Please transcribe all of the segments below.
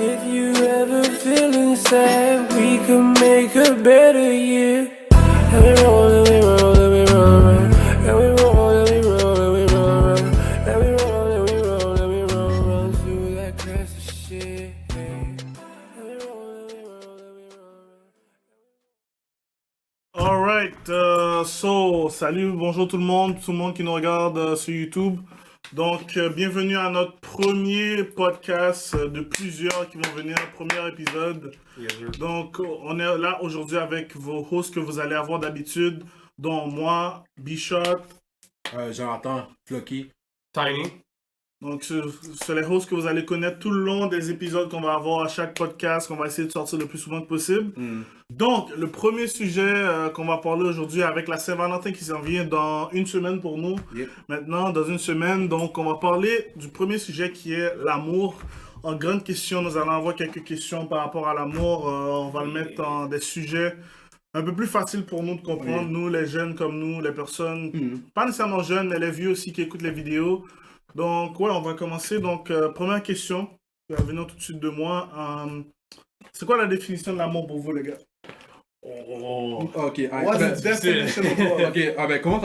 If you ever feeling sad, we can make a better year. And we roll, and we roll, and we roll, and we roll, and we roll, and we roll, and we roll, and we roll, and we roll through that classic shit. And we roll, and we roll, and we roll. Alright, salut, bonjour tout le monde qui nous regarde sur YouTube. Donc, bienvenue à notre premier podcast de plusieurs qui vont venir, premier épisode. Donc, on est là aujourd'hui avec vos hosts que vous allez avoir d'habitude, dont moi, Bichot, Jonathan, Flocky, Tiny. Donc, c'est les hosts que vous allez connaître tout le long des épisodes qu'on va avoir à chaque podcast, qu'on va essayer de sortir le plus souvent que possible. Donc, le premier sujet qu'on va parler aujourd'hui avec la Saint-Valentin qui s'en vient dans une semaine pour nous. Maintenant, dans une semaine, donc on va parler du premier sujet qui est l'amour. En grande question, nous allons avoir quelques questions par rapport à l'amour. On va le mettre dans des sujets un peu plus faciles pour nous de comprendre, nous, les jeunes comme nous, les personnes, pas nécessairement jeunes, mais les vieux aussi qui écoutent les vidéos. Donc, ouais, on va commencer. Donc, première question qui va venir tout de suite de moi. C'est quoi la définition de l'amour pour vous, les gars? Ok, What's the definition of love? ok, commence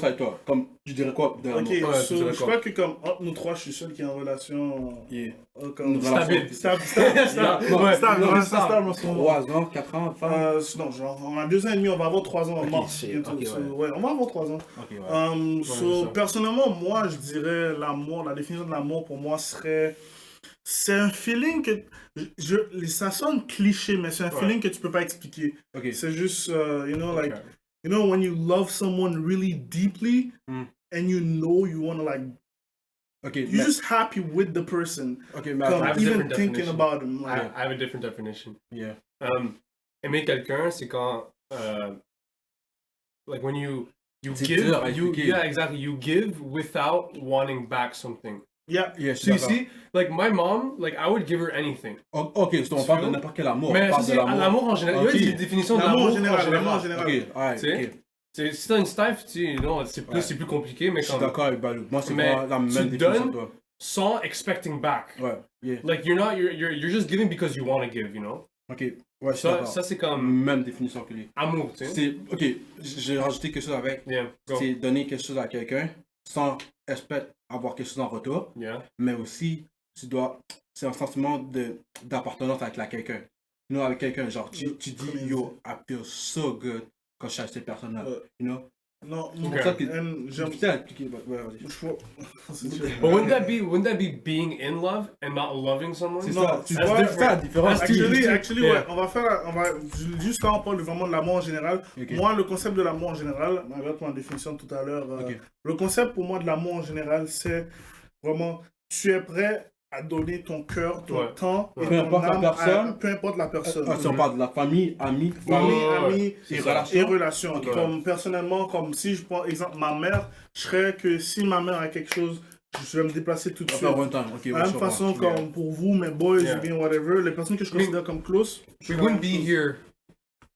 avec toi. Comme, tu dirais quoi de l'amour? Ok, so, je crois que comme entre nous trois, je suis seul qui est en relation. Comme Stable. Stable. Non, Stable en ce moment. 3 ans, 4 ans, Non, genre, on a 2 ans et demi, on va avoir 3 ans en mars. Bientôt. ok, So, ouais. ouais, on va avoir 3 ans. Ok, ouais. So, ça. personnellement, moi, je dirais l'amour, la définition de l'amour pour moi serait. C'est un feeling que. Ça sonne cliché, mais c'est un feeling que tu peux pas expliquer. Ok. C'est juste, you know, when you love someone really deeply and you know you want to, like, Ok, you're just happy with the person. ok, mais Comme, I have a even different thinking definition. about him. Like, I have a different definition. Yeah. Aimer quelqu'un, c'est quand, like when you C'est give, dur à expliquer. yeah, exactly, you give without wanting back something. yeah. Yeah, je So suis you d'accord. see, like my mom, like I would give her anything. Ok, on parle de n'importe quel amour. Mais on parle ça, de c'est l'amour en général. Ok. Il y a des définitions de L'amour l'amour en général, l'amour en général. Ok, ouais, Tu sais? ok. Si t'as une staff, tu sais, non, c'est plus compliqué, mais Je suis comme d'accord avec Balou. Moi, c'est Mais pas la tu même définition donnes- que toi. sans expecting back. Ouais, yeah. Like you're just giving because you want to give, you know. Ok, ouais, je suis d'accord. Ça c'est comme Même définition que lui. amour, tu sais. C'est, ok, j'ai rajouté quelque chose avec. Yeah, go. C'est donner quelque chose à quelqu'un sans espérer avoir quelque chose en retour, Yeah. mais aussi c'est un sentiment d'appartenance avec quelqu'un. Nous avec quelqu'un, genre tu dis yo, I feel so good quand je suis avec cette personne-là, you know. Non, C'est pour ça que j'aime. putain, expliquer, ouais, vas-y. But wouldn't that be being in love and not loving someone? C'est Non, ça, tu tu vois, vois, c'est ça la différence. Actually, Yeah. ouais, on va, juste quand on parle vraiment de l'amour en général, Ok. moi, le concept de l'amour en général, avec ma définition tout à l'heure, Ok. le concept pour moi de l'amour en général, c'est vraiment, tu es prêt à donner ton cœur, ton Ouais. temps, et Peu ton importe la âme personne. peu importe la personne. Si on parle de la famille, amis, Famille, Ouais, amis et et relations. relations. Ok. Comme personnellement, comme si je prends exemple ma mère, je serais que si ma mère a quelque chose, je vais me déplacer tout de suite. Enfin, one time, ok, De ouais, la je même façon comprends. comme pour vous, mes boys, Yeah. ou bien whatever, les personnes que je considère comme close. We wouldn't be here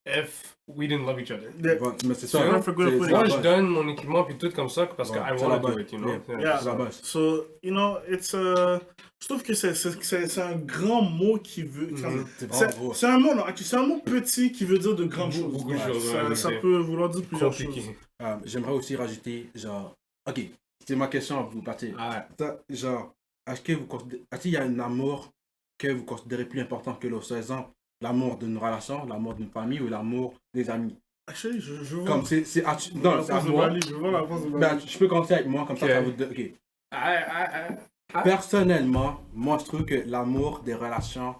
if we didn't love each other. Yeah. Ouais, mais c'est Tu ça. vois, c'est- moi, c'est Moi, la je base. donne mon équipement puis tout comme ça parce que Ouais, I c'est want la to do base. it, you know. Yeah. Yeah. C'est la base. So, you know, je trouve que c'est un grand mot qui veut. C'est vraiment beau. C'est un mot, non, c'est un mot petit qui veut dire de grandes choses. Beaucoup de Ouais, choses, ça, ouais, ça c'est peut vouloir dire plusieurs choses. Compliqué. J'aimerais aussi rajouter, genre, ok, c'est ma question à vous, parce que, genre, est-ce qu'il y a un amour que vous considérez plus important que l'autre? Par exemple, l'amour d'une relation, l'amour d'une famille ou l'amour des amis? Actually, je vois. Comme c'est non, c'est à moi. Je vois la réponse de Ben, Bali. je peux commencer avec moi, comme ça, Ok. ça vous donne. Ok. Personnellement, moi, je trouve que l'amour des relations,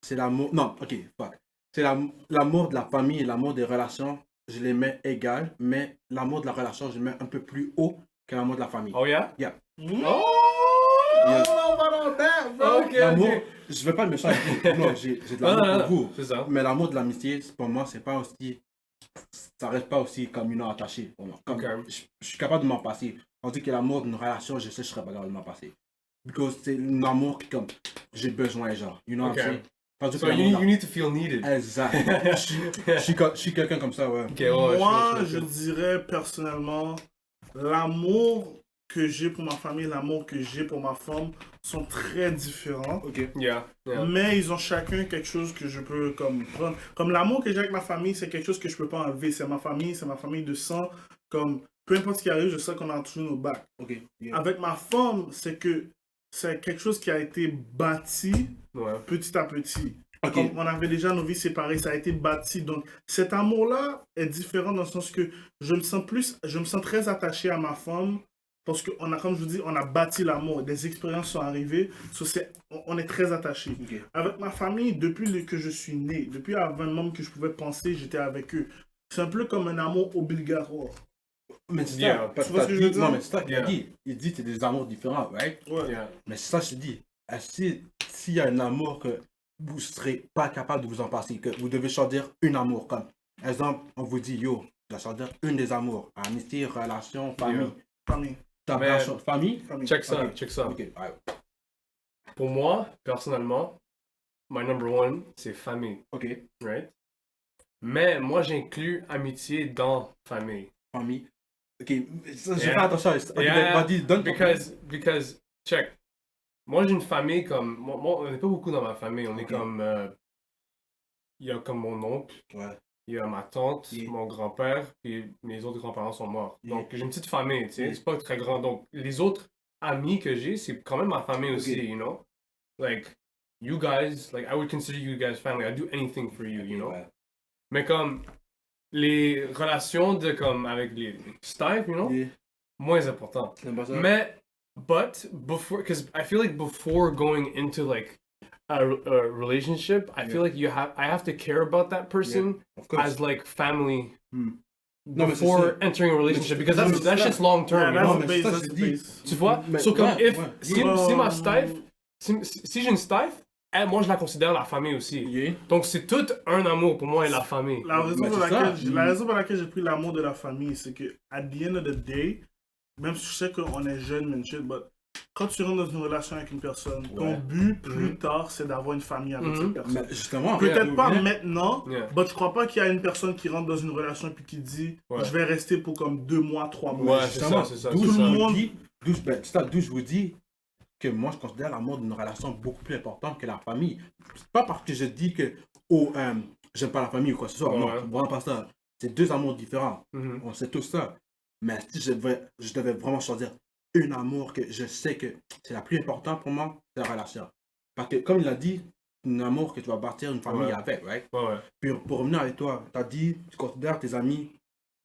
c'est l'amour. Non, ok, fuck. C'est l'amour de la famille et l'amour des relations, je les mets égales, mais l'amour de la relation, je le mets un peu plus haut que l'amour de la famille. Oh yeah? Yeah. Oh! Ok, L'amour, ok. je veux pas le méchant avec vous. Non, j'ai de Non, l'amour non, pour vous. C'est ça. Mais l'amour de l'amitié, pour moi, c'est pas aussi. Ça reste pas aussi comme une attaché pour moi. Comme, Ok. je suis capable de m'en passer. On dit que l'amour d'une relation, je sais que je serais pas capable de m'en passer. Parce que c'est un amour qui, comme, j'ai besoin, genre. You know Ok. what I'm saying? Tandis So que l'amour you need to feel needed. Exact. Je suis quelqu'un comme ça, ouais. Ok, ouais, Moi, je je dirais personnellement, l'amour que j'ai pour ma famille, l'amour que j'ai pour ma femme sont très différents. Ok. Yeah. Mais ils ont chacun quelque chose que je peux comme prendre. Comme l'amour que j'ai avec ma famille, c'est quelque chose que je peux pas enlever. C'est ma famille de sang. Comme peu importe ce qui arrive, je sais qu'on a toujours nos backs. Ok. Yeah. Avec ma femme, c'est que c'est quelque chose qui a été bâti Ouais. petit à petit. Ok. Comme on avait déjà nos vies séparées, ça a été bâti. Donc cet amour-là est différent dans le sens que je me sens très attaché à ma femme. Parce que comme je vous dis, on a bâti l'amour, des expériences sont arrivées, on est très attachés. Ok. Avec ma famille, depuis que je suis né, depuis avant même que je pouvais penser, j'étais avec eux. C'est un peu comme un amour obligatoire. Mais c'est Yeah. ça. Tu vois ce que je veux dire? Non, mais c'est ça qu'il Yeah. a dit. Il dit que c'est des amours différents, right? Ouais. Yeah. Mais c'est ça que je te dis. S'il y a un amour que vous ne serez pas capable de vous en passer, que vous devez choisir un amour, comme exemple, on vous dit, yo, tu dois choisir une des amours, amitié, relation, famille. Yeah. Famille. T'as Mais- pas le choix. Famille? Famille. Check ça, Ok. check ça. Ok, ouais. Pour moi, personnellement, my number one, c'est famille, Ok, right? Mais moi, j'inclus amitié dans famille. famille. Ok, ça, j'ai Yeah. fait attention à ça. Ok, Yeah, vas-y, donne ton because, check. Moi, j'ai une famille comme. Moi, on n'est pas beaucoup dans ma famille. On est Ok. comme. Il y a comme mon oncle, Ouais. il y a ma tante, Yeah. mon grand-père, puis mes autres grands-parents sont morts. Yeah. Donc, j'ai une petite famille, tu sais. Yeah. C'est pas très grand. Donc, les autres amis que j'ai, c'est quand même ma famille Ok. aussi, you know? Like, you guys, like, I would consider you guys family. I'd do anything for you, you know? Ouais. Mais comme. Les relations de comme avec les Stipe, you know? Yeah. Moins important. T'aimes pas ça? Mais, but before, because I feel like before going into like a relationship, I feel like I have to care about that person Of course. as like family Hmm. Non, mais c'est before ça. entering a relationship because Non, mais that c'est shit's ça. long term. Yeah, you that's know? the mais base, ça, that's je the dis. base. Tu vois? Mais- So comme ouais, if ouais. si ma Stipe, si j'ai une Stipe, moi je la considère la famille aussi. Yeah. Donc c'est tout un amour pour moi et la famille. La raison, Mais pour c'est laquelle, ça. la raison pour laquelle j'ai pris l'amour de la famille, c'est que, at the end of the day, même si je sais qu'on est jeune, man, shit, but quand tu rentres dans une relation avec une personne, ton Ouais. but plus tard, c'est d'avoir une famille avec Mhm. cette personne. Mais justement, Peut-être pas yeah. maintenant, Yeah. mais je crois pas qu'il y a une personne qui rentre dans une relation et puis qui dit Ouais. je vais rester pour comme 2 mois, 3 mois. Ouais, c'est Justement, ça, c'est ça. d'où c'est je ça. vous dis, c'est ça, d'où je vous dis que moi je considère l'amour d'une relation beaucoup plus importante que la famille. C'est pas parce que je dis que j'aime pas la famille ou quoi que ce soit. Ouais. Non, c'est vraiment pas ça. C'est deux amours différents. Mhm. On sait tout ça. Mais si je devais vraiment choisir un amour que je sais que c'est la plus importante pour moi, c'est la relation. Parce que comme il a dit, un amour que tu vas bâtir une famille Ouais. avec, right? Ouais, ouais. Puis pour revenir avec toi, tu as dit tu considères tes amis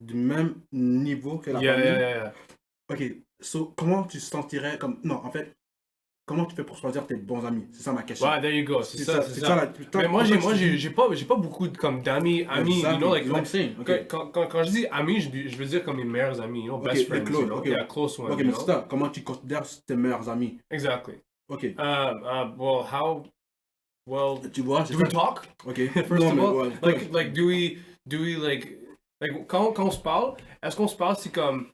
du même niveau que la Yeah, famille. yeah, yeah. Ok, so, comment tu te sentirais comme. Non, en fait, comment tu fais pour choisir tes bons amis? C'est ça ma question. Ouais, there you go. C'est ça, c'est ça. la- Mais moi, en j'ai, fait, moi, je te j'ai pas, beaucoup de, comme d'amis, amis, you know, like, I'm saying, ok. quand je dis amis, je veux dire comme mes meilleurs amis, you know, Ok, best les friends, close, you know, ok. yeah, close ones, Ok, you mais know? c'est ça. Comment tu considères tes meilleurs amis? Exactly. Ok. Well, Tu vois, c'est do we ça. talk? Ok. First Non, of mais all, ouais, like, do we, quand on se parle, est-ce qu'on se parle si comme,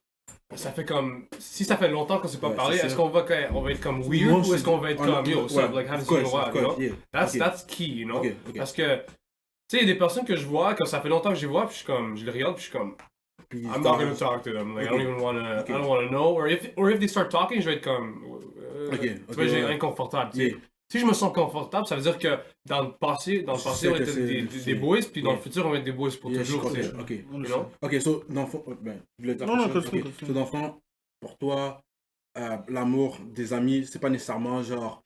ça fait comme, si ça fait longtemps qu'on s'est pas Ouais, parlé, c'est est-ce ça. qu'on va être comme Moi, weird ou je est-ce qu'on va être on- comme, yo, what's up, ouais, like, of haven't seen course, you in a while, of you know? course, yeah. That's, Ok. that's key, you know? Ok, ok. Parce que, tu sais, il y a des personnes que je vois, quand ça fait longtemps que je les vois, puis je suis comme, je les regarde, puis je suis comme, Puis, I'm not gonna talk to them. Like, Ok. I don't even wanna, Ok. I don't wanna know. Or if they start talking, je vais être comme, Ok, tu ok, vois, j'ai ouais. inconfortable, tu sais. Yeah. Si je me sens confortable, ça veut dire que dans le passé, Je on sais était que c'est- des c'est- boys, puis dans le yeah. futur, on va être des boys pour Yeah, je toujours, tu sais. comprends. Ok. On le You know? Ok, so, dans le fond, ben, je voulais dire Non, non, quelque chose. continue, Ok. continue. So, dans le fond, pour toi, l'amour des amis, c'est pas nécessairement genre,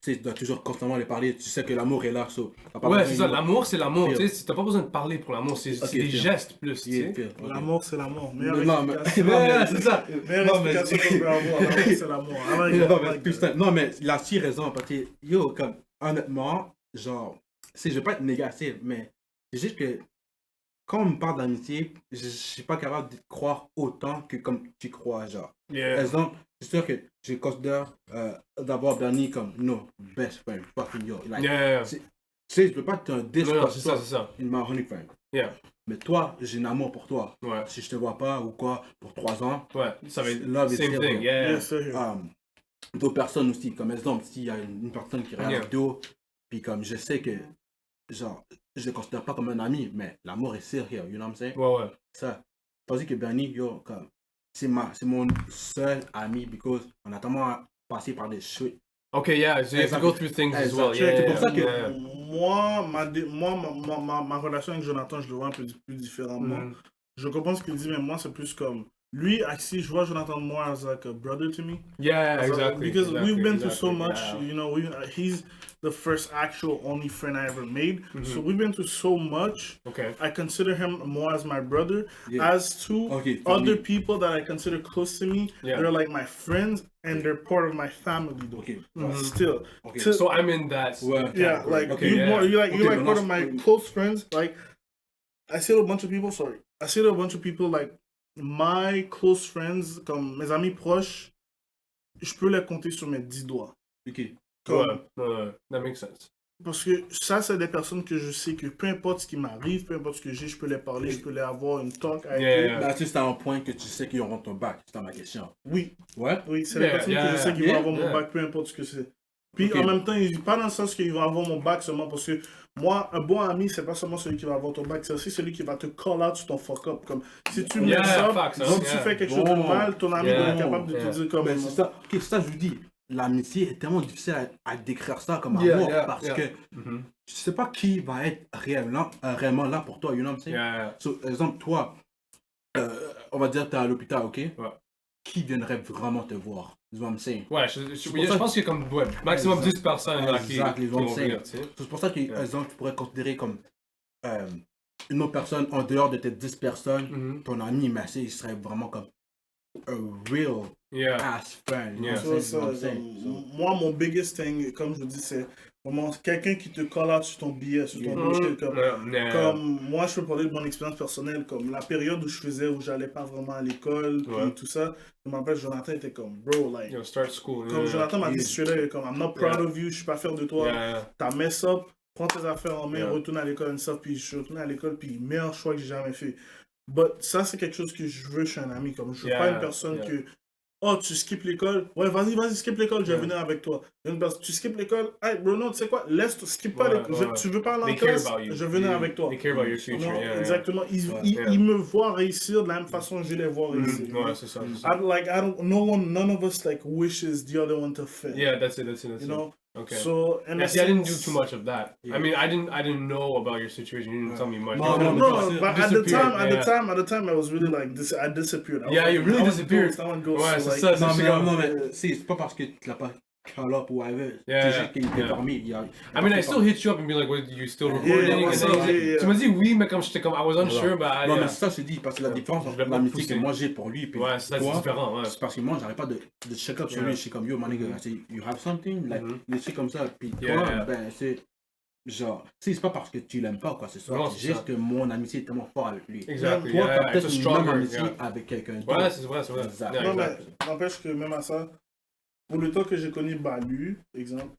tu sais, tu dois toujours constamment les parler, tu sais que l'amour est là, so, t'as pas Ouais, besoin c'est ça, de- l'amour, c'est l'amour, Pire. tu sais, t'as pas besoin de parler pour l'amour, c'est Ok, des pire. gestes plus, tu Yeah, sais. pire, ok. L'amour, c'est l'amour. Meilleure Non, mais- explication. Ouais, c'est ça. Meilleure Non, mais- explication qu'on peut avoir. L'amour, c'est l'amour. I like it, Non, I mais, like plus it. simple. Non, mais il a si raison, parce que, yo, comme, honnêtement, genre, je vais pas être négatif, mais c'est juste que, quand on me parle d'amitié, je suis pas capable de croire autant que comme tu crois, genre. Par Yeah. exemple, c'est sûr que je considère d'avoir Bernie comme, no, best friend, fucking yo. Like, Yeah. tu sais, je peux pas te dire Non, non, c'est ça, c'est ça. une my honey friend. Yeah. Mais toi, j'ai un amour pour toi. Ouais. Si je te vois pas ou quoi, pour 3 ans, Ouais, ça va être Love is same here, thing, bro. yeah. Yes, sir. d'autres personnes aussi. Comme exemple, s'il y a une personne qui regarde Yeah. la vidéo, puis comme je sais que, genre, je le considère pas comme un ami, mais l'amour est sérieux, you know what I'm saying? Ouais, ouais. Ça. Tandis que Bernie, yo, comme, c'est mon seul ami, because on a tellement passé par des choses. Okay, yeah, so you have to go through things as well. Exactly. Yeah, C'est pour ça que- yeah. Ma relation avec Jonathan, je le vois un peu plus différemment. Mhm. Je comprends ce qu'il dit, mais moi, c'est plus comme. Lui, si je vois Jonathan more as like a brother to me. Yeah, So, exactly. because exactly, we've been through so exactly, much, yeah. you know, he's the first actual only friend I ever made. Mm-hmm. So we've been through so much. Okay. I consider him more as my brother. Yeah. As to Okay, for other me. people that I consider close to me, Yeah. they're like my friends and they're part of my family though. Okay. Still. Okay. To- So I'm in that. Ouais. yeah, category. like Okay, you yeah. more, you're like Okay, part but of my not- close friends. Like I see a bunch of people. Sorry, I see a bunch of people like my close friends, comme mes amis proches. Je peux les compter sur mes 10 doigts. Ok. Comme- That makes sense. Parce que ça, c'est des personnes que je sais que peu importe ce qui m'arrive, peu importe ce que j'ai, je peux les parler, je peux les avoir une talk avec Yeah, eux. yeah. Là, tu sais, c'est un point que tu sais qu'ils auront ton bac. C'est ma question. Oui, Ouais. oui, c'est Yeah, des personnes yeah, que je sais qu'ils yeah, vont avoir mon yeah. bac, peu importe ce que c'est. Puis Ok. en même temps, pas dans le sens qu'ils vont avoir mon bac seulement parce que moi, un bon ami, c'est pas seulement celui qui va avoir ton bac, c'est aussi celui qui va te call out sur ton fuck up. Comme si tu Yeah, mets ça, facts, si tu yeah. fais quelque chose de Bon. mal, ton ami Yeah. va être capable de Yeah. te dire comme. Ben, c'est ça. Ok, c'est ça, je vous dis. L'amitié est tellement difficile à décrire ça comme Yeah, amour yeah, parce yeah. que Mhm. tu sais pas qui va être réellement là pour toi, you know what I'm saying? Yeah. So, exemple, toi, on va dire que t'es à l'hôpital, ok? Ouais. Qui viendrait vraiment te voir? You know what I'm saying? Ouais, je pense qu'il y a comme maximum 10 personnes là qui Exact, ils vont vont le venir, dire. tu sais. C'est pour ça que, par exemple, tu pourrais considérer comme une autre personne en dehors de tes 10 personnes, Mhm. ton ami, mais il serait vraiment comme a real Yeah. ass friend. You Yeah. know what I'm Ça, saying? You know what I'm ça, saying? moi, mon biggest thing, comme je vous dis, c'est vraiment quelqu'un qui te call out sur ton billet, sur ton Yeah. bullshit, comme. Yeah. Comme moi, je peux parler de mon expérience personnelle, comme la période où j'allais pas vraiment à l'école, puis Ouais. tout ça. Je me rappelle, Jonathan était comme, bro, like, Yo, start school. comme yeah. Jonathan m'a dit Yeah. straight up, comme, I'm not proud of you, je suis pas fier de toi, Yeah. t'as mess up, prends tes affaires en main, Yeah. retourne à l'école, et ça, puis je suis retourné à l'école, puis meilleur choix que j'ai jamais fait. But ça, c'est quelque chose que je veux chez un ami, comme, je veux Yeah, pas une personne yeah. que, oh, tu skippes l'école, ouais, vas-y, skip l'école, je vais venir avec toi. Une personne, tu skippes l'école, hey, bro, non, tu sais quoi, skip pas Ouais, l'école, ouais. tu veux pas aller en They care classe, about you. je vais venir avec toi. They care about your future. Non, Yeah, exactement. Ouais. Ils me voient réussir de la même façon que je les vois yeah. réussir. Mhm. Ouais, c'est ça. c'est ça. None of us like wishes the other one to fail. Yeah, that's it. You know. Okay. So, and Yeah, see, I didn't do too much of that. Yeah. I mean, I didn't know about your situation. You didn't tell me much. No, You no, could've no, just but at the disappeared, time, I was really like this. I disappeared. I was Yeah, like, you really I went disappeared. ghost, I went ghost, Ouais, so, c'est like, ça. Non, mais c'est pas parce que tu l'as pas call up ou whatever. Yeah, C'est juste qu'il était yeah. dormi. I mean, I still hit you up and be like, "What? You still recording?" yeah, and then yeah. tu m'as dit oui, mais comme j'étais comme, I was unsure, but Non, yeah. mais ça, c'est dit parce que la différence Je entre l'ai pas l'amitié poussé. que moi j'ai pour lui et Ouais, ça c'est toi, différent. Ouais. c'est parce que moi, j'arrête pas de check-up sur Yeah. lui. Je suis comme, yo, my nigga, I say, you have something? Like, Mhm. des trucs comme ça. Puis Yeah, toi, yeah. ben, c'est genre, c'est pas parce que tu l'aimes pas ou quoi, c'est ça. Non, C'est c'est juste ça. que mon amitié est tellement forte avec lui. Exactly. Toi, Yeah, t'as it's a peut-être une même stronger. amitié Yeah. avec quelqu'un d'autre. Ouais, c'est vrai. Exact. Yeah, Non, mais exactly. n'empêche que même à ça, pour le temps que j'ai connu Balu, exemple,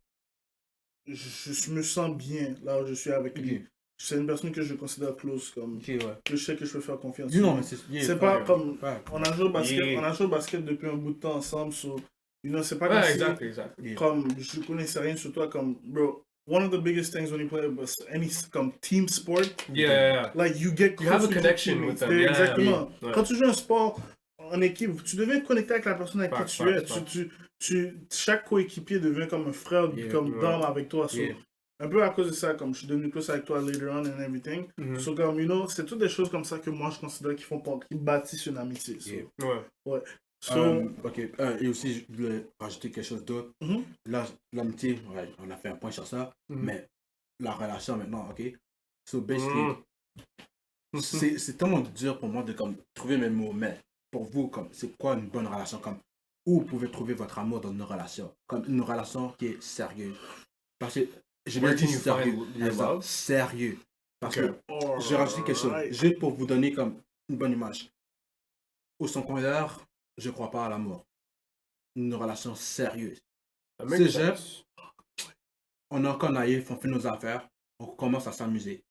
je me sens bien là où je suis avec lui. Ok. C'est une personne que je considère close, comme Ok, ouais. que je sais que je peux faire confiance. Dis non, mais c'est C'est pas comme Ouais. on a joué au basket, Yeah. on a joué au basket depuis un bout de temps ensemble, so you know, c'est pas Ouais, comme si- exactly. comme je connaissais rien sur toi, comme bro. One of the biggest things when you play any comme team sport, Yeah. like you get You have a close with your connection teammates. with them. Yeah, Exactement. yeah. Quand tu joues un sport en équipe, tu deviens connecté avec la personne avec qui Facts, tu es. facts, Chaque coéquipier devient comme un frère, Yeah, comme ouais. d'âme avec toi. So, Yeah. un peu à cause de ça, comme je suis devenu plus avec toi later on and everything. Mhm. So, comme, you know, c'est toutes des choses comme ça que moi je considère qui bâtissent une amitié. So, Yeah. Ouais. so, Ok, et aussi, je voulais rajouter quelque chose d'autre. Mhm. Là, l'amitié, ouais, on a fait un point sur ça, Mhm. mais la relation maintenant, ok? So, basically, Mhm. c'est tellement dur pour moi de comme, trouver mes mots, mais pour vous, comme, c'est quoi une bonne relation? Comme, où vous pouvez trouver votre amour dans une relation? Comme une relation qui est sérieuse. Parce que, j'ai bien Where dit can you sérieux. find your Exact, love? sérieux. Parce Ok. que, j'ai rajouté quelque chose, alright. juste pour vous donner comme une bonne image. Au secondaire, je crois pas à l'amour. Une relation sérieuse. That makes Cégep. sense. On est encore naïf, on fait nos affaires, on commence à s'amuser.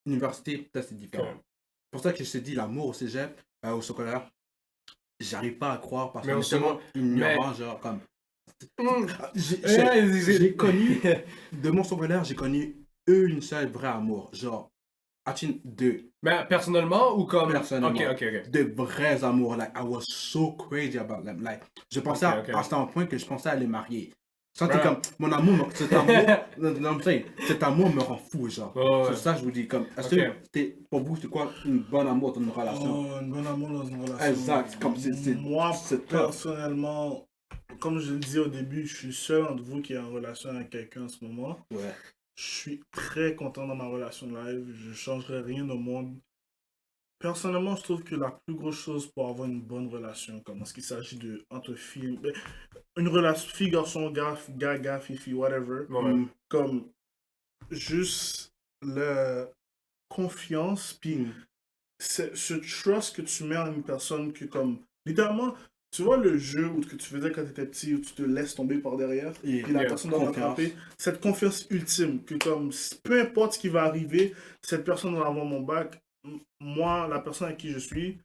Université, peut-être c'est différent. Ok. C'est pour ça que je te dis, l'amour au cégep, au secondaire, j'arrive pas à croire parce Mais qu'on au est tellement ignorant, genre comme... Mm. J'ai connu, de mon secondaire, j'ai connu une seule vraie amour. Genre, Mais personnellement ou comme... Personnellement. Ok. De vrais amours. Like, I was so crazy about them. Like, je pensais à un point que je pensais à les marier. Ça, c'est comme, mon amour, cet amour me rend fou, genre. C'est ça, je vous dis, comme, est-ce que, pour vous, c'est quoi une bonne amour dans une relation? Oh, une bonne amour dans une relation. Exact, comme Moi, personnellement, comme je le disais au début, je suis seul entre vous qui est en relation avec quelqu'un en ce moment. Ouais. Je suis très content dans ma relation live. Je ne changerai rien au monde. Personnellement, je trouve que la plus grosse chose pour avoir une bonne relation, comme en ce qui s'agit de entre filles, une relation fille, garçon, gars, fille, whatever, comme juste la confiance, puis ce trust que tu mets en une personne que comme, littéralement, tu vois le jeu où que tu faisais quand tu étais petit, où tu te laisses tomber par derrière, puis la personne doit t'attraper, cette confiance ultime, que comme, peu importe ce qui va arriver, cette personne va avoir mon bac. Moi, la personne avec qui je suis,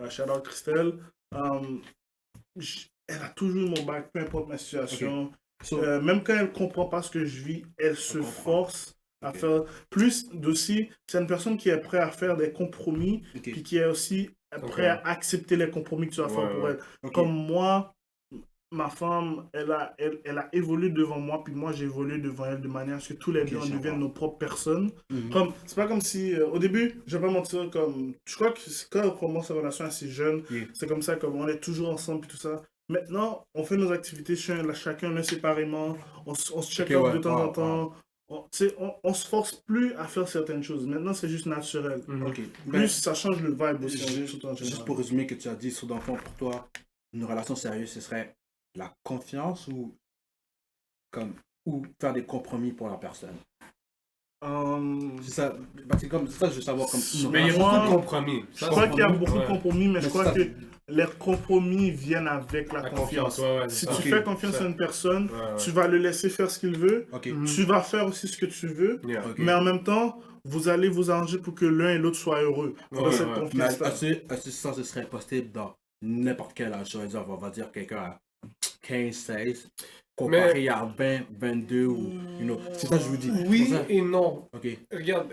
shout out Christelle, elle a toujours eu mon bac, peu importe ma situation. Même quand elle comprend pas ce que je vis, elle se force à faire plus d'aussi. C'est une personne qui est prête à faire des compromis, puis qui est aussi prête à accepter les compromis que tu vas faire pour elle. Comme moi, ma femme, elle a évolué devant moi, puis moi j'ai évolué devant elle de manière à ce que tous les deux on devienne nos propres personnes. Comme, c'est pas comme si, au début, je vais pas mentir, comme, je crois que quand on commence une relation assez jeune, c'est comme ça, comme on est toujours ensemble, puis tout ça. Maintenant, on fait nos activités chacun l'un séparément, on se check out de temps en temps. On se force plus à faire certaines choses. Maintenant, c'est juste naturel. Plus ça change le vibe aussi. Juste pour résumer que tu as dit, sur d'enfant, pour toi, une relation sérieuse, ce serait la confiance ou faire des compromis pour la personne. C'est ça, c'est comme ça, je veux savoir. Mais il y a beaucoup de compromis. Je crois qu'il y a beaucoup de compromis, mais je crois que les compromis viennent avec la confiance. Si tu fais confiance à une personne, tu vas le laisser faire ce qu'il veut, tu vas faire aussi ce que tu veux, mais en même temps, vous allez vous arranger pour que l'un et l'autre soient heureux dans cette confiance-là. Est-ce que ça, ce serait possible dans n'importe quel âge? On va dire quelqu'un à 15, 16, comparé à 20, 22 ou... c'est ça que je vous dis. Oui et non. Ok. Regarde,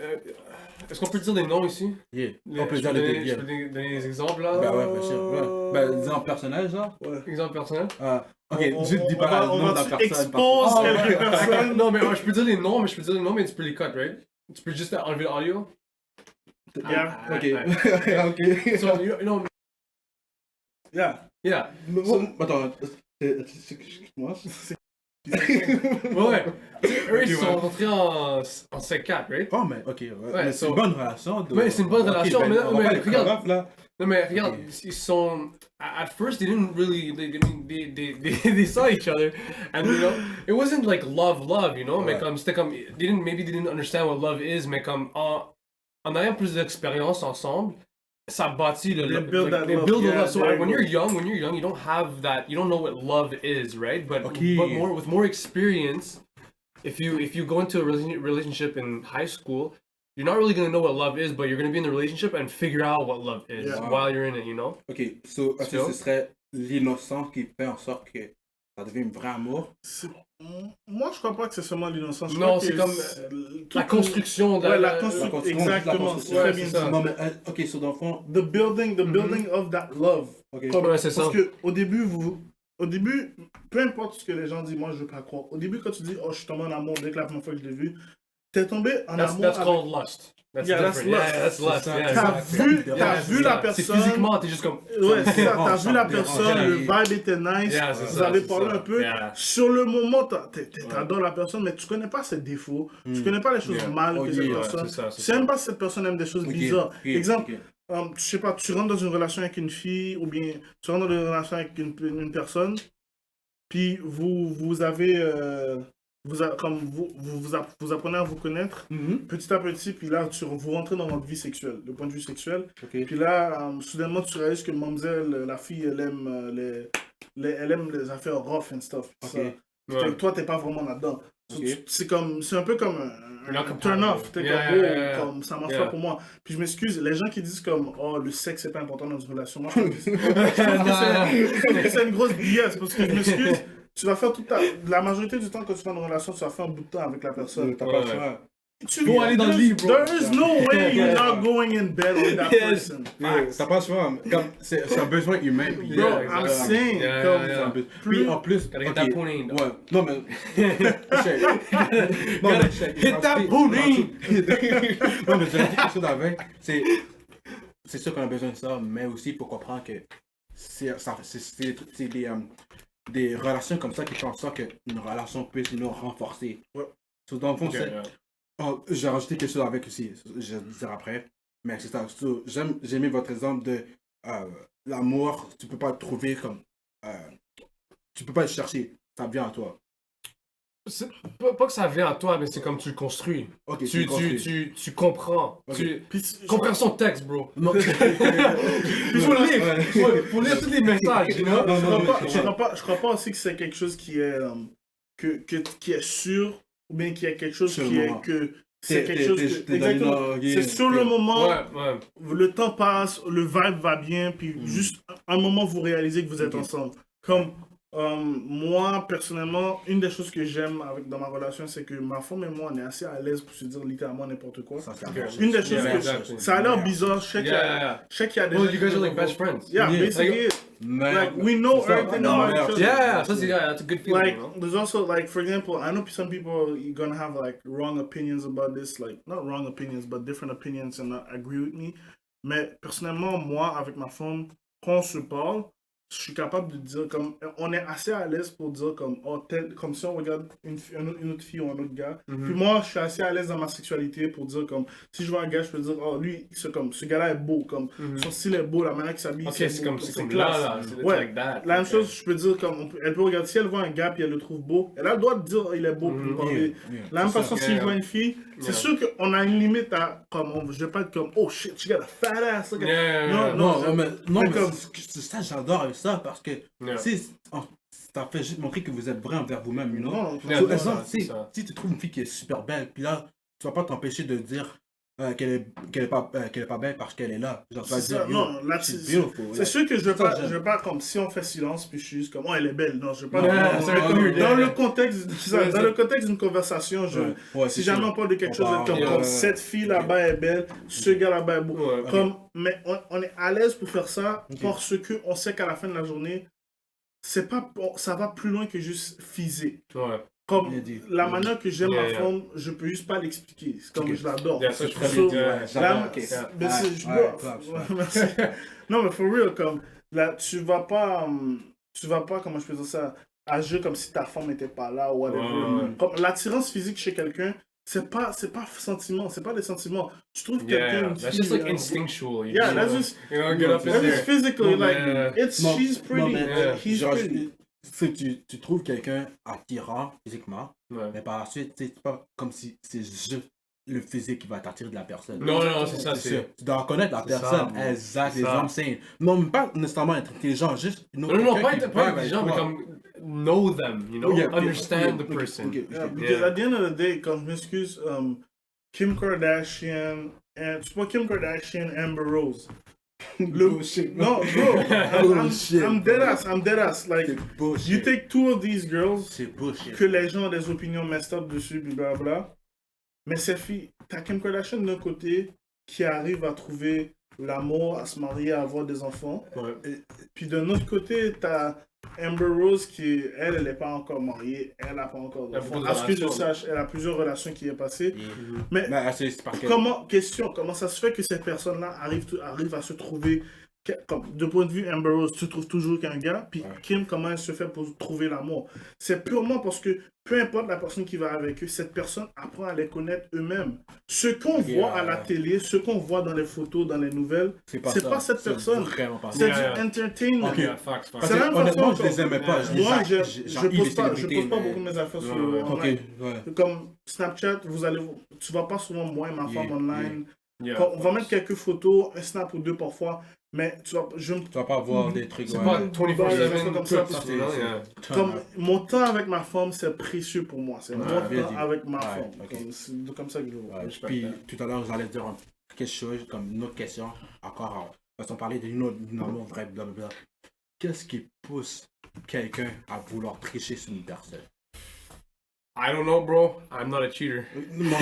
est-ce qu'on peut dire des noms ici? On peut dire des Je peux donner des exemples là? Ben ouais, bien sûr. Exemple personnel, genre? Exemple personnel? Ok, je dis pas le nom de la personne. Expose quelques personnes. Non, mais je peux dire les noms, mais tu peux les cut, right? Tu peux juste enlever l'audio? Ok. So, you know... Yeah. Attends, excuse-moi. Ouais. Eux, ils sont rentrés en C4, right? Oh, mais ok. Mais c'est une bonne relation. Ouais, c'est une bonne relation. Mais regarde. Là. Non, mais regarde, ils sont. At first, they didn't really. They saw each other. And, you know, it wasn't like love, you know? Mais comme, c'était comme. Maybe they didn't understand what love is, mais comme, en ayant plus d'expérience ensemble, ça bâtit le build love. So when you're young, you don't have that. You don't know what love is, right? But with more experience, if you go into a relationship in high school, you're not really gonna know what love is, but you're gonna be in the relationship and figure out what love is while you're in it, you know. Ok, so est-ce que ce serait l'innocence qui fait en sorte que ça devient un vrai amour? Moi, je crois pas que c'est seulement l'innocence. Non, c'est comme la construction. La construction, exactement. C'est très bien ça. Non, mais ok, so dans le fond, the building of that love. Okay. C'est ça. Parce que au début, peu importe ce que les gens disent, moi je veux pas croire. Au début, quand tu dis, oh, je suis tombé en amour dès que la première fois que je l'ai vu, t'es tombé en amour. That's called lust. That's different. That's lust. T'as vu la personne. C'est physiquement, t'es juste comme. Ouais, c'est ça. T'as vu la personne, le vibe était nice. Vous avez parlé un peu. Sur le moment, t'adores la personne, mais tu connais pas ses défauts. Tu connais pas les choses mal que cette personne. Tu sais même pas si cette personne aime des choses bizarres. Exemple. Je sais pas, tu rentres dans une relation avec une fille ou bien tu rentres dans une relation avec une personne, puis vous apprenez à vous connaître petit à petit, puis là vous rentrez dans votre vie sexuelle, le point de vue sexuel. Puis là, soudainement tu réalises que mademoiselle, la fille, elle aime les affaires rough and stuff. Toi t'es pas vraiment là-dedans. C'est un peu comme un turn off, comme ça marche pas pour moi. Puis je m'excuse, les gens qui disent comme oh le sexe c'est pas important dans une relation, moi je trouve que c'est une grosse BS parce que je m'excuse, tu vas faire la majorité du temps quand tu vas dans une relation, tu vas faire un bout de temps avec la personne. T'as pas le choix. Faut aller dans le lit, bro. There is no way you're not going in bed with that Yes. person. T'as pas le choix. Comme, c'est un besoin humain. Puis, Bro, Yeah, I'm exactly. saying, Yeah, comme, yeah, yeah. Puis en plus, Gotta hit ok, that punani, dog. ouais, non mais, non mais, hit that punani. non mais j'ai dit quelque chose avec, c'est sûr qu'on a besoin de ça, mais aussi il faut comprendre que c'est des relations comme ça qui font en sorte qu'une relation puisse nous renforcer. Ouais. So, dans le fond, Okay, c'est, yeah. j'ai rajouté quelque chose avec aussi, je vais le dire après, mais c'est ça. So, j'ai mis votre exemple de l'amour, tu peux pas le trouver comme, tu peux pas le chercher, ça vient à toi. C'est pas que ça vient à toi, mais c'est comme tu le construis. Ok, Tu comprends. Ok. Compréhension de texte, bro. Non. Il faut lire. Faut lire tous les messages, you know? Je crois pas aussi que c'est quelque chose qui est, qui est sûr, ou bien qu'il y a quelque chose Sur qui le est moment. que. C'est quelque chose que. T'es dans Exactement. une- C'est sur le moment. Ouais. Le temps passe, le vibe va bien, puis juste un moment vous réalisez que vous êtes ensemble. Comme moi, personnellement, une des choses que j'aime dans ma relation, c'est que ma femme et moi, on est assez à l'aise pour se dire littéralement n'importe quoi. Ça, c'est Ok. Une des choses Yeah, que exactly. ça a l'air bizarre, je sais qu'il y a- Yeah. je sais qu'il y a des Well, gens you qui guys are disent, like best friends. Yeah, Yeah. basically, Mais- like we know c'est ça, everything la about meilleure each chose. other. Yeah, that's a good feeling, Like, you know? there's also, like, for example, I know some people you're gonna have like wrong opinions about this, like not wrong opinions, but different opinions and not agree with me. Mais personnellement, moi, avec ma femme, quand on se parle, je suis capable de dire comme on est assez à l'aise pour dire comme oh comme si on regarde une autre fille ou un autre gars. Puis moi, je suis assez à l'aise dans ma sexualité pour dire comme si je vois un gars, je peux dire oh lui, c'est comme ce gars-là est beau, comme son style est beau, la manière qu'il s'habille, Ok, c'est c'est beau, comme là, classe. là. C'est Ouais. like that. La même Ok. chose, je peux dire comme elle peut regarder si elle voit un gars puis elle le trouve beau, elle a le droit de dire oh, il est beau puis lui parler. La même façon si je vois une fille, c'est sûr qu'on a une limite à comme je vais pas être comme oh shit, you got a fat ass. Look at-" Yeah. Non, mais mais comme- c'est ça, j'adore avec ça parce que Yeah. ça fait juste montrer que vous êtes vrai envers vous-même, you know? Non, Yeah, So, c'est exemple, ça, c'est ça. si tu trouves une fille qui est super belle, puis là, tu vas pas t'empêcher de dire qu'elle est pas belle parce qu'elle est là. Genre, tu vas c'est dire, ça, yo, non, là, she's c'est beautiful. c'est sûr que je vais Ça, pas, j'aime. je vais pas comme si on fait silence puis je suis juste comme oh elle est belle. Non, je vais pas. Non, dans- c'est dans- connu, dans yeah. le contexte, Ouais, dans le contexte d'une conversation, Ouais, si c'est jamais sûr. on parle de quelque On chose, parle, comme, yeah. comme cette fille là-bas est belle, ce gars là-bas est beau. Ouais, ok. Comme, mais on est à l'aise pour faire ça parce que on sait qu'à la fin de la journée, c'est pas, ça va plus loin que juste physique. Ouais. Comme Bien dit. la manière que j'aime Yeah, ma yeah. femme, je peux juste pas l'expliquer. C'est comme Ok. je l'adore. Yeah, ça, je ferais So, bien, ouais, j'adore, là, ok. mais c'est- Ouais, bro, claps, ouais, merci. Non, mais for real, comme là, tu vas pas, comment je peux dire ça, agir comme si ta femme n'était pas là ou whatever. Ouais. Comme l'attirance physique chez quelqu'un, c'est pas sentiment, c'est pas des sentiments. Tu trouves Yeah, quelqu'un. une that's fille, just like you know, instinctual. Yeah, that's just. You know, get up in That's there. just physically, like, Yeah. it's, Non, she's pretty, non, mais, he's genre, pretty. si tu trouves quelqu'un attirant physiquement, Ouais. mais par la suite, c'est pas comme si c'est juste le physique qui va t'attirer de la personne. Non, c'est ça, C'est c'est... sûr. Tu dois reconnaître la C'est personne. ça, Exact, c'est les ça. hommes sains. Non, mais pas nécessairement être intelligent, juste une autre Non, quelqu'un pas qui être pas vibe intelligent, mais avec toi. comme know them, you know? Yeah, Understand the ok, person. ok, ok. Yeah, because at the end of the day, quand je m'excuse, Kim Kardashian, tu vois Kim Kardashian, Amber Rose. Bullshit. No, bro, Bullshit, I'm dead ass. Like, C'est bullshit. you take two of these girls, C'est bullshit. que les gens ont des opinions messed up dessus, blablabla. Mais ces filles, t'as Kim Kardashian d'un côté qui arrive à trouver l'amour, à se marier, à avoir des enfants. Ouais. Puis d'un autre côté, t'as Amber Rose qui, elle n'est pas encore mariée, elle n'a pas encore Elle a d'enfant. beaucoup de À ce que je relations. sache, elle a plusieurs relations qui est passées. Mais Mais c'est parce que. comment ça se fait que ces personnes-là arrivent à se trouver, comme, de point de vue Amber Rose, tu trouves toujours qu'un gars, puis Kim, comment elle se fait pour trouver l'amour? C'est purement parce que peu importe la personne qui va avec eux, cette personne apprend à les connaître eux-mêmes. Ce qu'on voit à la télé, ce qu'on voit dans les photos, dans les nouvelles, c'est pas cette personne. Vraiment pas ça. C'est Yeah. du entertainment. Ok. Yeah, facts. Parce C'est que la même honnêtement, façon je les comme- aimais pas. Moi, je j'ai pose pas célébrités, mais- beaucoup de mes affaires sur Ouais. Ok, online. ouais. Comme Snapchat, tu vas pas souvent moi et ma femme Yeah, online. Yeah. On va mettre quelques photos, un snap ou deux parfois, mais tu vas, Tu vas pas voir des trucs. C'est ouais. pas Ouais, 24/7 comme ça, tout, c'est- you know, c'est- yeah. comme mon temps avec ma femme, c'est précieux pour moi. C'est mon bien temps dit. avec ma Ouais, femme. ok. C'est comme ça que je vois. Ouais, Respect puis that. tout à l'heure, vous allez dire quelque chose, comme une autre question, encore, parce qu'on parlait d'une amour vrai, blablabla. Qu'est-ce qui pousse quelqu'un à vouloir tricher sur une personne? I don't know, bro. I'm not a cheater. Moi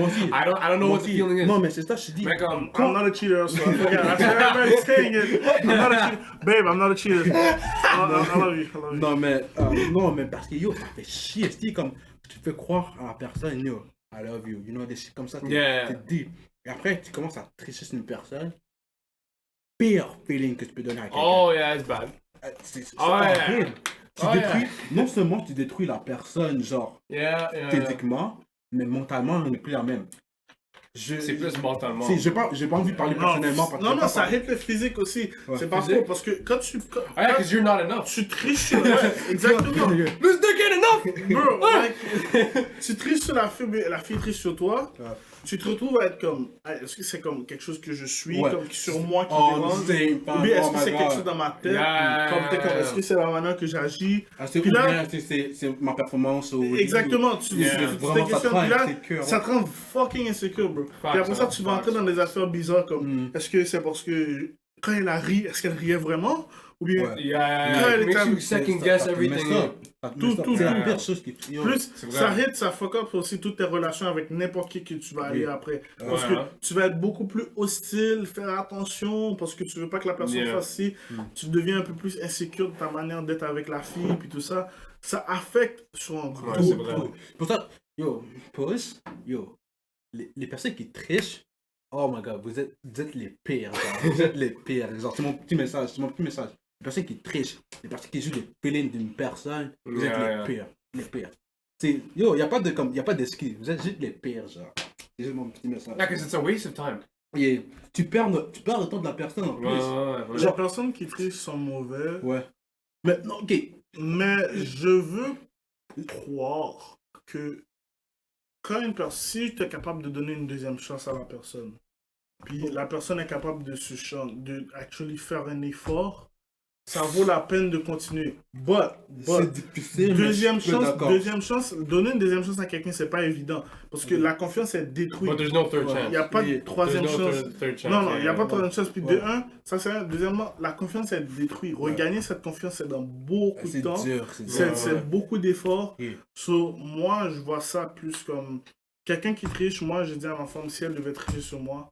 aussi. I don't know Moi what the aussi. feeling is. Non, mais c'est ça, je te dis. Like, I'm not a cheater, so I forget. I said everybody's saying it. I'm not a cheater. Babe, I'm not a cheater. I love you. I love you. Non, mais parce que yo, ça fait chier. C'est comme, tu te fais croire à la personne, yo, I love you. You know, des shit comme ça, t'es deep. Et après, tu commences à tricher sur une personne. Pire feeling que tu peux donner à quelqu'un. oh yeah, it's bad. C'est yeah. horrible. Tu Oh, détruis, yeah. non seulement tu détruis la personne, genre, Yeah. physiquement, mais mentalement, on n'est plus la même. C'est plus mentalement. J'ai pas envie de parler personnellement. parce que je Non, veux pas ça parler. hit le physique aussi. Ouais. C'est pas Physique? faux, parce que quand tu... Ah, yeah, because you're not enough. Tu triches sur... Ouais, exactement. This dick ain't enough. Bro, like, tu triches sur la fille triche sur toi. Ouais. Tu te retrouves à être comme... Est-ce que c'est comme quelque chose que je suis, Ouais. comme sur moi qui Oh, dérange? c'est Ou pas... bien est-ce oh que my c'est quelque God. chose dans ma tête? Yeah. Comme t'es comme, est-ce que c'est la manière que j'agis? Ah, c'est Puis ou là- bien c'est ma performance ou... Exactement, tu Yeah. te Vraiment, ça te questionnes, rend puis là, insécure. ça te rend fucking insécure, bro. Puis après ça, tu vas entrer dans des affaires bizarres comme, est-ce que c'est parce que quand elle a ri, est-ce qu'elle riait vraiment? Ou bien, Ouais. Yeah. Ouais, It makes les you gars, second Ça guess te met everything. ça. Ça te met Tout, ça. tout, C'est la tout. pire chose qui... yo. plus C'est vrai. ça hit, ça fuck up aussi toutes tes relations avec n'importe qui que tu vas aller Oui. après. Parce Ouais. que tu vas être beaucoup plus hostile, faire attention, parce que tu veux pas que la personne Yeah. fasse ci. Tu deviens un peu plus insécure de ta manière d'être avec la fille, puis tout ça. Ça affecte son Ouais, tout. c'est vrai. Pour ça, yo, pause, yo, les personnes qui trichent, oh my god, vous êtes les pires, genre, vous êtes les pires, genre, c'est mon petit message, Les personnes qui trichent, les personnes qui jouent les feelings d'une personne, vous êtes Yeah, les pires. C'est, yo, y a pas d'excuse, vous êtes juste les pires, genre. C'est juste mon petit message. Yeah, because it's a waste of time. Et tu perds le temps de la personne en plus. Ouais. Les personnes qui trichent sont mauvais, Ouais. Mais, non, ok. mais je veux croire que quand une personne, si tu es capable de donner une deuxième chance à la personne, puis la personne est capable de actually faire un effort, ça vaut la peine de continuer. C'est difficile, mais je suis d'accord. deuxième chance, donner une deuxième chance à quelqu'un, c'est pas évident. Parce que la confiance est détruite. But there's no third Ouais. chance. Il n'y a pas de Oui. troisième There's no chance. third chance. Non, il n'y a yeah. pas de troisième chance. Puis Ouais. de un, ça c'est un. Deuxièmement, la confiance est détruite. Regagner cette confiance, c'est dans beaucoup de C'est temps. dur, c'est dur. C'est beaucoup d'efforts. Oui. So, moi, je vois ça plus comme quelqu'un qui triche. Moi, je dis à ma femme, si elle devait tricher sur moi,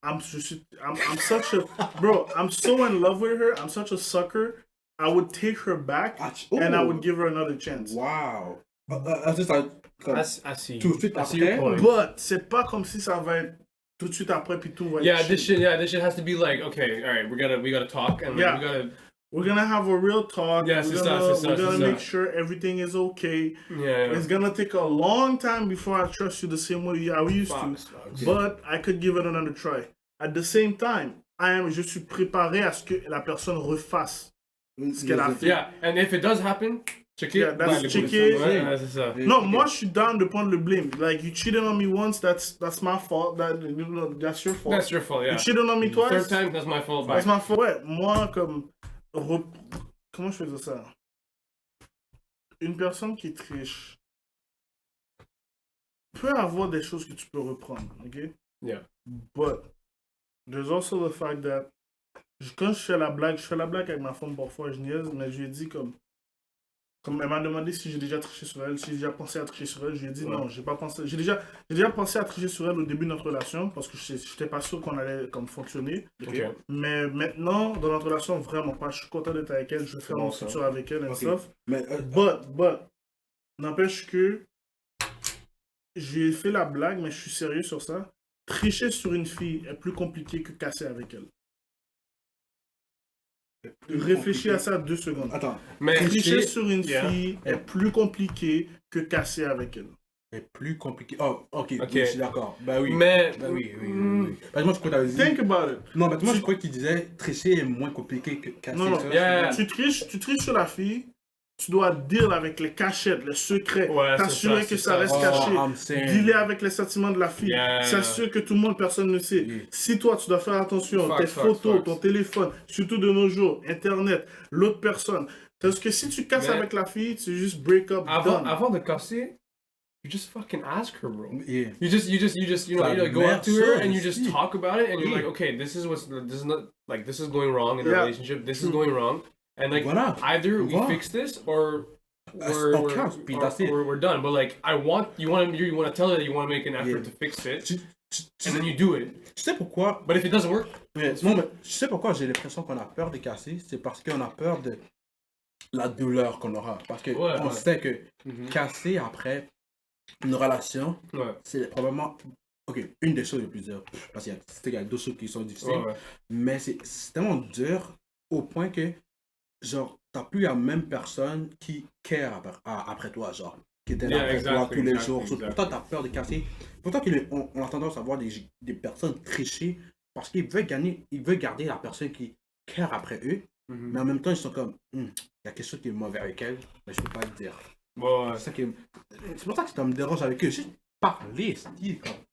I'm such a bro. I'm so in love with her. I'm such a sucker. I would take her back and I would give her another chance. Wow. C'est ça. Comme, I see. tout de suite I see your après. point. But c'est pas comme si ça va être tout de suite après puis tout va être Yeah, chill. this shit has to be like, okay, all right, we gotta talk and Yeah. we gotta, We're gonna have a real talk. Yeah, we're c'est gonna, ça, we're gonna c'est make ça. sure everything is okay. yeah. It's gonna take a long time before I trust you the same way I used Facts, to. facts. But I could give it another try. At the same time, je suis préparé à ce que la personne refasse ce qu'elle a fait. Yeah, and if it does happen, check it. Yeah, that's Ouais, check ouais, it. ouais, c'est ça. No, moi je suis down de prendre le blame. Like you cheated on me once, that's my fault. That's your fault. That's your fault, yeah. You cheated on me twice. Third time, that's my fault. Bye. That's my fault. Ouais, moi comme comment je faisais ça? Une personne qui triche peut avoir des choses que tu peux reprendre, ok? Yeah. But there's also the fact that quand je fais la blague avec ma femme parfois, je niaise, mais je lui ai dit comme elle m'a demandé si j'ai déjà triché sur elle, si j'ai déjà pensé à tricher sur elle, je lui ai dit non, j'ai pas pensé. J'ai déjà pensé à tricher sur elle au début de notre relation parce que je n'étais pas sûr qu'on allait comme fonctionner. Okay. Mais maintenant, dans notre relation, vraiment pas. Je suis content d'être avec elle, je veux faire bon, mon ça. futur avec elle et Ok. stuff. Mais, But, n'empêche que j'ai fait la blague, mais je suis sérieux sur ça. Tricher sur une fille est plus compliqué que casser avec elle. Réfléchis à ça 2 secondes. attends, Mais Tricher sur une Yeah. fille est plus compliqué que casser avec elle. c'est plus compliqué. Oh, ok, Ok. oui, je suis d'accord. Bah oui. Mais Bah oui. Bah, moi, je crois que t'avais dit. Think about it. Non, mais moi, Tu- je crois qu'il disait tricher est moins compliqué que casser. Non, non. ça. Yeah. Tu triches sur la fille, tu dois deal avec les cachettes, les secrets, Ouais, c'est t'assurer ça, que c'est ça ça. reste Oh, caché, I'm saying. dealer avec les sentiments de la fille, Yeah. s'assurer que tout le monde, personne ne sait. Yeah. Si toi, tu dois faire attention, Facts, tes facts, photos, facts. ton téléphone, surtout de nos jours, Internet, l'autre personne. Parce que si tu casses Mais- avec la fille, c'est juste break up, done. avant de casser, you just fucking ask her, bro. Yeah. You just, you know, you like, go up to her and you just Merci. talk about it, and you're Yeah. like, okay, this is not like this is going wrong in the Yeah. relationship. This is going wrong, and like Voilà. either we Voilà. fix this or we're done. But like, you want to tell her that you want to make an effort to fix it, and then you do it. Tu sais pourquoi? But if it doesn't work, Mais tu sais pourquoi j'ai l'impression qu'on a peur de casser? C'est parce qu'on a peur de la douleur qu'on aura. Parce que on sait que casser après une relation, c'est probablement une des choses les plus dures. Parce qu'il y a d'autres choses qui sont difficiles. Mais c'est tellement dur au point que, genre, t'as plus la même personne qui care après toi, genre. Qui était là avec toi tous les jours. Pourtant, t'as peur de casser. Pourtant, on a tendance à voir des personnes tricher parce qu'ils veulent garder la personne qui care après eux. Mais en même temps, ils sont comme, il y a quelque chose qui est mauvais avec elle, mais je peux pas le dire. C'est pour ça que ça me dérange avec eux. Juste parler,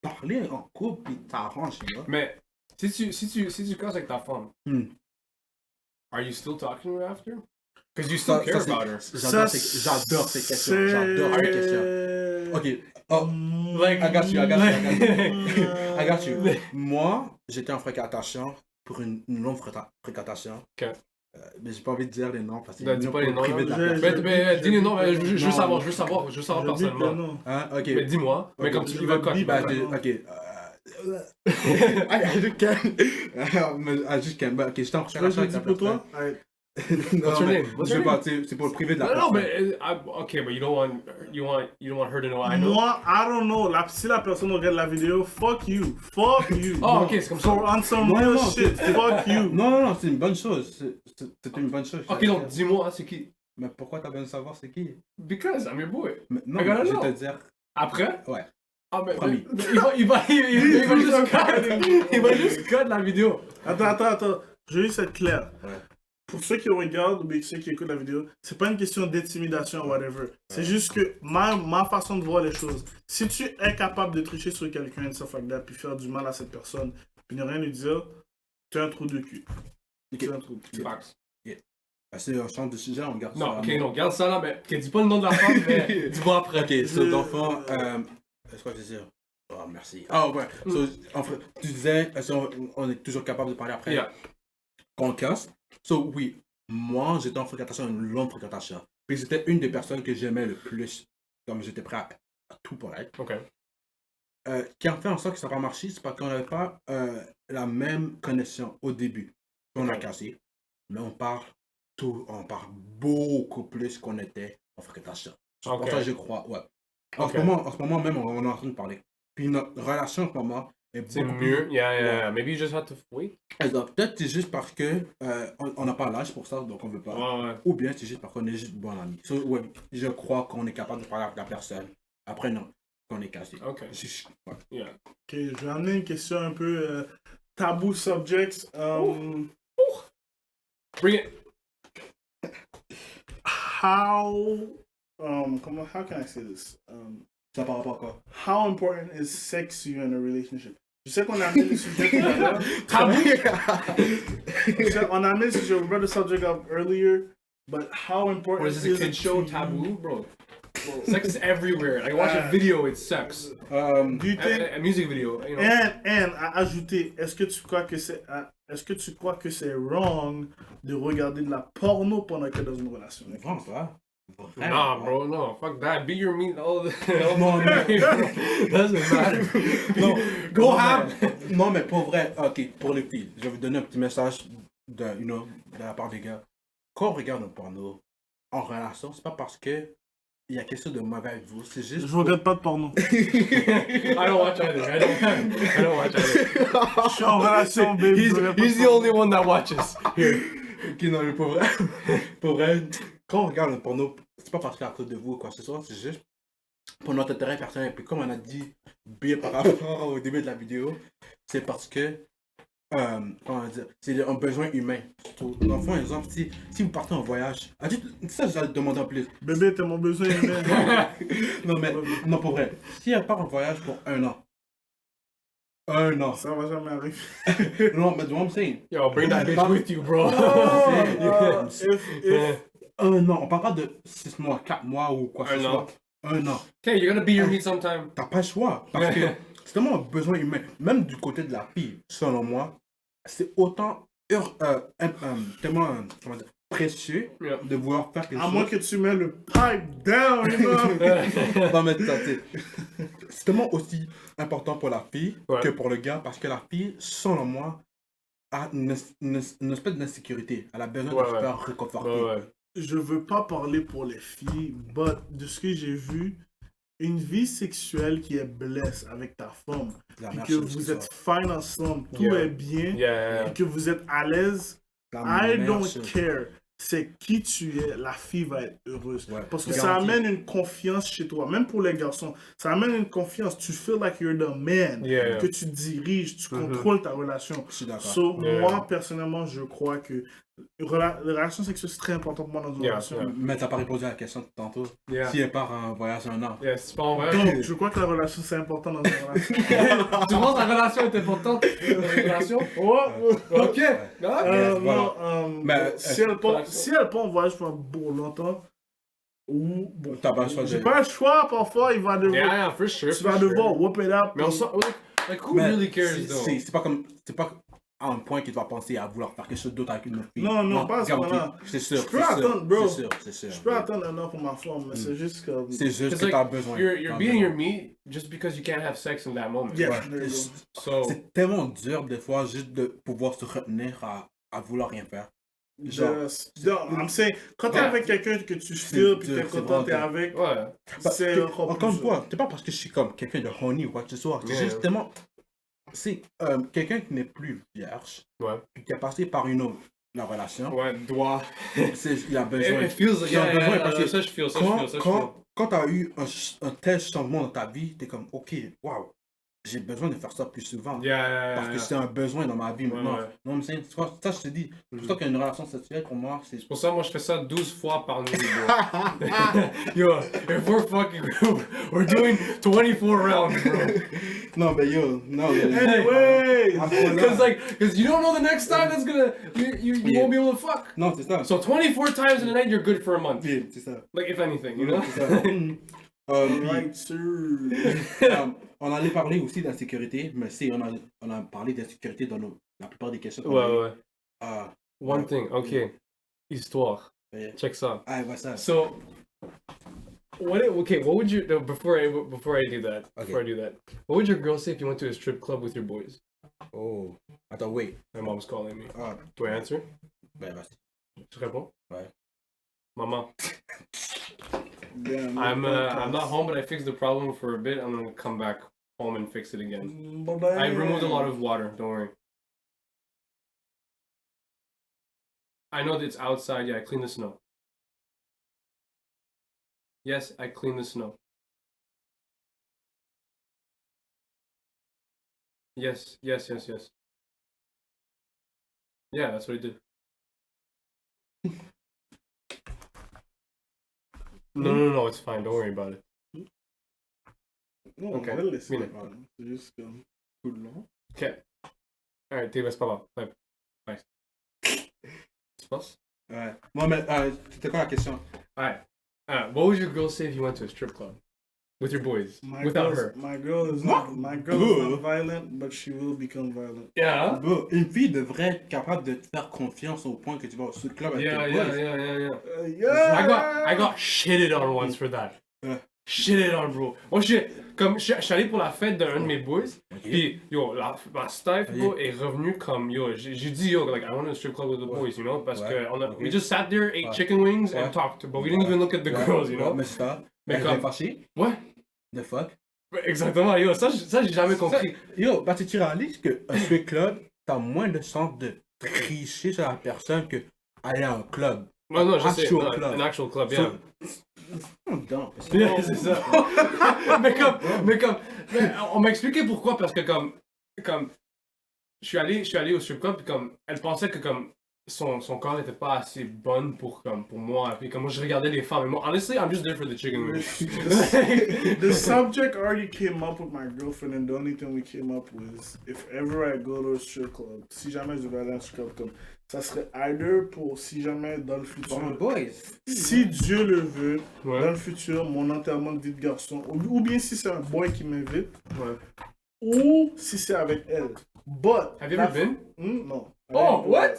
parler en couple, puis t'arranges, tu vois. Mais si tu casses avec ta femme, are you still talking to her after? Because you still care about her. J'adore ces questions. J'adore les questions. Ok. Like, I got you. Moi, j'étais en fréquentation pour une longue fréquentation. Mais j'ai pas envie de dire les noms parce que dis pas les noms. Mais dis les noms, je veux savoir personnellement. Ok. Mais dis-moi. Mais comme tu veux quand tu ok. I just can't. Ok, j'étais en fréquentation avec pour toi. What's your name? Je sais pas, c'est pour le privé de la personne. Non, mais okay, but you don't want her to know I know. Moi, I don't know. Si la personne regarde la vidéo, fuck you. Oh, ok, c'est comme ça. On some real shit, fuck you. Non, c'est une bonne chose. C'est une bonne chose. Ok, donc dis-moi, c'est qui? Mais pourquoi t'as besoin de savoir c'est qui? Because I'm your boy. Mais non, je vais te dire. Après? Ouais. Ah, mais il va juste cut la vidéo. Attends. Je vais juste être clair. Ouais. Pour ceux qui regardent ou ceux qui écoutent la vidéo, c'est pas une question d'intimidation ou whatever. C'est juste que ma façon de voir les choses. Si tu es capable de tricher sur quelqu'un et stuff like that, puis faire du mal à cette personne, puis ne rien lui dire, tu es un trou de cul. Tu es un trou de cul. C'est un champ de sujet, on garde ça. Non, garde ça là, mais dis pas le nom de la femme, mais dis-moi après. Ok, so d'enfant, est-ce que je veux dire? Oh, merci. Ouais. So, tu disais, on est toujours capable de parler après? Qu'on casse. So, oui, moi, j'étais en fréquentation, une longue fréquentation. Puis c'était une des personnes que j'aimais le plus. Comme j'étais prêt à tout pour elle. Ok. Qui a fait en sorte que ça n'a pas marché, c'est parce qu'on n'avait pas la même connexion au début. On a cassé. Mais on parle beaucoup plus qu'on était en fréquentation. C'est pour ça que je crois, ouais. En ce moment même, on est en train de parler. Puis notre relation en ce moment est beaucoup mieux. Yeah. Maybe you just have to wait. Peut-être c'est juste parce que on n'a pas l'âge pour ça, donc on veut pas. Ouais. Ou bien c'est juste parce qu'on est juste bons amis. So, ouais, je crois qu'on est capable de parler avec la personne. Après, non, qu'on est cassé. Ok. Ok, je vais amener une question un peu tabou subjects. Bring it. How can I say this? Ça par rapport à quoi? How important is sex to you in a relationship? Je sais qu'on a amené le sujet tout à l'heure. On a amené le sujet, we brought the subject up earlier, but how important is it? What is this, a kid show? Taboo? Bro. Sex is everywhere. I watch a video, it's sex. Do you think... A music video, you know. And à ajouter, est-ce que tu crois que c'est wrong de regarder de la porno pendant que tu es dans une relation? Vraiment pas. Nah, bro, no. Fuck that. Be your meat all the... Doesn't matter. No, go ham. Non, mais pour vrai, ok, pour les filles, je vais vous donner un petit message de la part des gars. Quand on regarde un porno en relation, c'est pas parce que il y a quelque chose de mauvais avec vous, c'est juste... Je regarde pas de porno. I don't watch either. I don't watch either. Je suis en relation, baby. He's the only one that watches. Here. Ok, non, mais pour vrai, quand on regarde le porno, c'est pas parce qu'il y a à cause de vous ou quoi que ce soit, c'est juste pour notre intérêt personnel. Puis comme on a dit bien par rapport au début de la vidéo, c'est parce que, comment dire, c'est un besoin humain. Dans le fond, exemple, si vous partez en voyage, ça je vais te demander en plus. Bébé, t'as mon besoin humain. Non, pour vrai, si elle part en voyage pour 1 an, 1 an. Ça va jamais arriver. Non, mais tu vois, I'm saying. Yo, bring that bitch with you, bro. If 1 an, on parle pas de 6 mois, 4 mois ou quoi que ce soit. 1 an. Okay, you're gonna be your meat sometime. T'as pas le choix. Parce que c'est tellement un besoin humain. Même du côté de la fille, selon moi, c'est autant tellement, comment dire, précieux Yeah. de vouloir faire quelque À moins chose. que tu mets le pipe down, you know. Non, mais ça, c'est tellement aussi important pour la fille Ouais. que pour le gars, parce que la fille, selon moi, a une espèce d'insécurité. Elle a besoin Ouais, de se ouais. faire réconforter. Ouais. Je veux pas parler pour les filles, but de ce que j'ai vu, une vie sexuelle qui est blesse avec ta femme, La puis meilleure que chose vous qui êtes soit. fine ensemble, tout Yeah. est bien, Yeah. et que vous êtes à l'aise, La I meilleure don't chose. care. C'est qui tu es, la fille va être heureuse. Ouais. Parce que Je ça garantis. amène une confiance chez toi, même pour les garçons. Ça amène une confiance. Tu feel like you're the man, Yeah. que tu diriges, tu Mhm. contrôles ta relation. Je suis d'accord. So, Yeah. moi, personnellement, je crois que les relations sexuelles, c'est très important pour moi dans une Yeah, relation. yeah. Mais t'as pas répondu à la question de tantôt. Yeah. Si elle part en voyage un an. Yeah, c'est pas en vrai. Donc, je crois que la relation, c'est important dans une relation. Tu penses que la relation est importante dans la relation? Ok. Voilà. Non, Mais, si elle part en voyage pour longtemps, ou bon, T'as pas le choix j'ai de- pas le choix, parfois il va devoir, Yeah, for sure. tu for vas sure. devoir whoop it up. Mais on sent, like who Mais really cares c'est- though? c'est pas comme. C'est pas à un point qu'il va penser à vouloir faire quelque chose d'autre avec une autre fille. Non, pas à ce garanti. moment-là. C'est sûr. Je peux c'est sûr, attendre, bro. C'est sûr, c'est sûr. Je peux attendre un an pour ma femme, mais c'est juste comme... C'est juste It's que like t'as besoin. you're T'as beating your besoin. meat just because you can't have sex in that moment. Yeah, Ouais. there you go. So C'est tellement dur des fois juste de pouvoir se retenir à vouloir rien faire. Genre, I'm saying, quand t'es Yeah. avec quelqu'un que tu feel, puis dur, t'es c'est content, t'es vraiment avec, ouais. c'est encore encore plus une fois, c'est pas parce que je suis comme quelqu'un de horny ou quoi que ce soit. C'est Yeah. juste tellement. C'est quelqu'un qui n'est plus vierge, Ouais. puis qui a passé par une autre la relation. Ouais, doigt. Il a besoin. It feels like Il a yeah, besoin yeah, parce que ça je feel, ça je feel. quand tu as eu un tel changement dans ta vie, tu es comme, ok, waouh, j'ai besoin de faire ça plus souvent. Yeah. Parce que c'est un besoin dans ma vie maintenant. ouais. Non, mais c'est ça, je te dis. C'est pour ça qu'une relation sexuelle, pour moi, c'est. Pour ça, moi, je fais ça 12 fois par nuit, bro. Yo, if we're fucking, we're doing 24 rounds, bro. Non, mais yo, non, mais. Anyway! Cause you don't know the next time that's gonna, you Yeah. won't be able to fuck. Non, c'est ça. So 24 times in a night, you're good for a month. Yeah, c'est ça. Like, if anything, you know? C'est ça. Puis, Right, sir. on allait parler aussi d'insécurité, mais si on a parlé d'insécurité dans la plupart des questions. qu'on a eues. ouais. Ah, One thing, okay. Histoire. Yeah. Check ça. ah, ouais, ça. So, what would you, no, before I do that, what would your girl say if you went to a strip club with your boys? Oh. Attends, wait. My mom's calling me. Ah, Do I answer? ben, vas-y. Tu réponds? Ouais. Maman, Damn, I'm not home, but I fixed the problem for a bit. I'm gonna come back home and fix it again. I removed a lot of water. Don't worry. I know that it's outside. Yeah, I cleaned the snow. Yes, I cleaned the snow. Yes. Yeah, that's what I did. No, it's fine. Don't worry about it. Non, Ok. on va le laisser. Mine. C'est juste comme tout le long. Okay. Alright, c'est pas grave. Bye. Bye. Tu penses? Ouais. Moi, mais c'était quoi la question? Alright. What would your girl say if you went to a strip club? With your boys? Without her? My girl is What? not violent, but she will become violent. Yeah. Bro, une fille devrait être capable de te faire confiance au point que tu vas au sud club avec Yeah. tes boys. I got shitted on once for that. Yeah. Shitted on, bro. Moi, je suis allé pour la fête d'un de mes boys. Puis, yo, ma staff, bro, est revenue comme, yo, j'ai dit, yo, like, I went to a strip club with the boys, you know? Parce que we just sat there, ate chicken wings, and talked, but we didn't even look at the girls, you know? Mais c'est ça. Mais Elle comme- est fâchée. Ouais. The fuck. Exactement, yo, ça j'ai jamais compris. Yo, parce que tu réalises qu'un strip club, t'as moins de chance de tricher sur la personne que aller à un club. Ouais, non, je sais, Actual non, club. an actual club, yeah. Non, Yeah, c'est ça. mais on m'a expliqué pourquoi, parce que comme, je suis allé au strip club, puis comme, elle pensait que comme, son corps n'était pas assez bonne pour moi, puis comme moi je regardais les femmes, et moi, honestly, I'm just there for the chicken wings. The subject already came up with my girlfriend, and the only thing we came up with, if ever I go to a strip club, si jamais je vais aller à un strip club, comme, ça serait either pour, si jamais dans le futur, boys. si Dieu le veut, Ouais. dans le futur, mon enterrement de vie de garçon, ou bien si c'est un boy qui m'invite, Ouais. ou si c'est avec elle. But, Have you ever been? Non. Oh, what?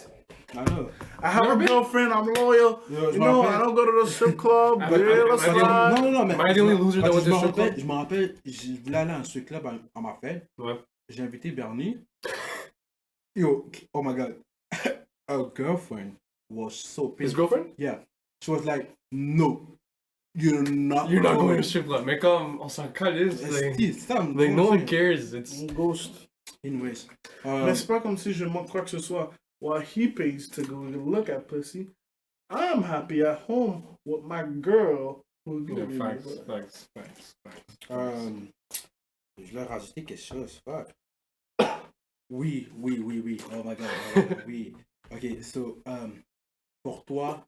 I know. I have Never a been? girlfriend, I'm loyal. Yo, je You me know, rappelle- I don't go to the strip club. I- Yeah, I- let's I- slide. Non, mais. Am I the only loser that Parce went que to strip club? je me rappelle, je voulais aller à un strip club à ma fête. Ouais. J'ai invité Bernie. Yo, oh my god. Her girlfriend was so His pissed. girlfriend? Yeah. She was like, no, you're not Going to strip club. Mais comme, on s'en calisse. C'est ça, Like, no one cares. It's... Ghost. Anyways. Mais c'est pas comme si je montre quoi que ce soit. While he pays to go look at pussy, I'm happy at home with my girl. Who Yeah, facts. Je voulais rajouter quelque chose. Fuck. Oui. Oh my god. Oui. Ok, so, pour toi,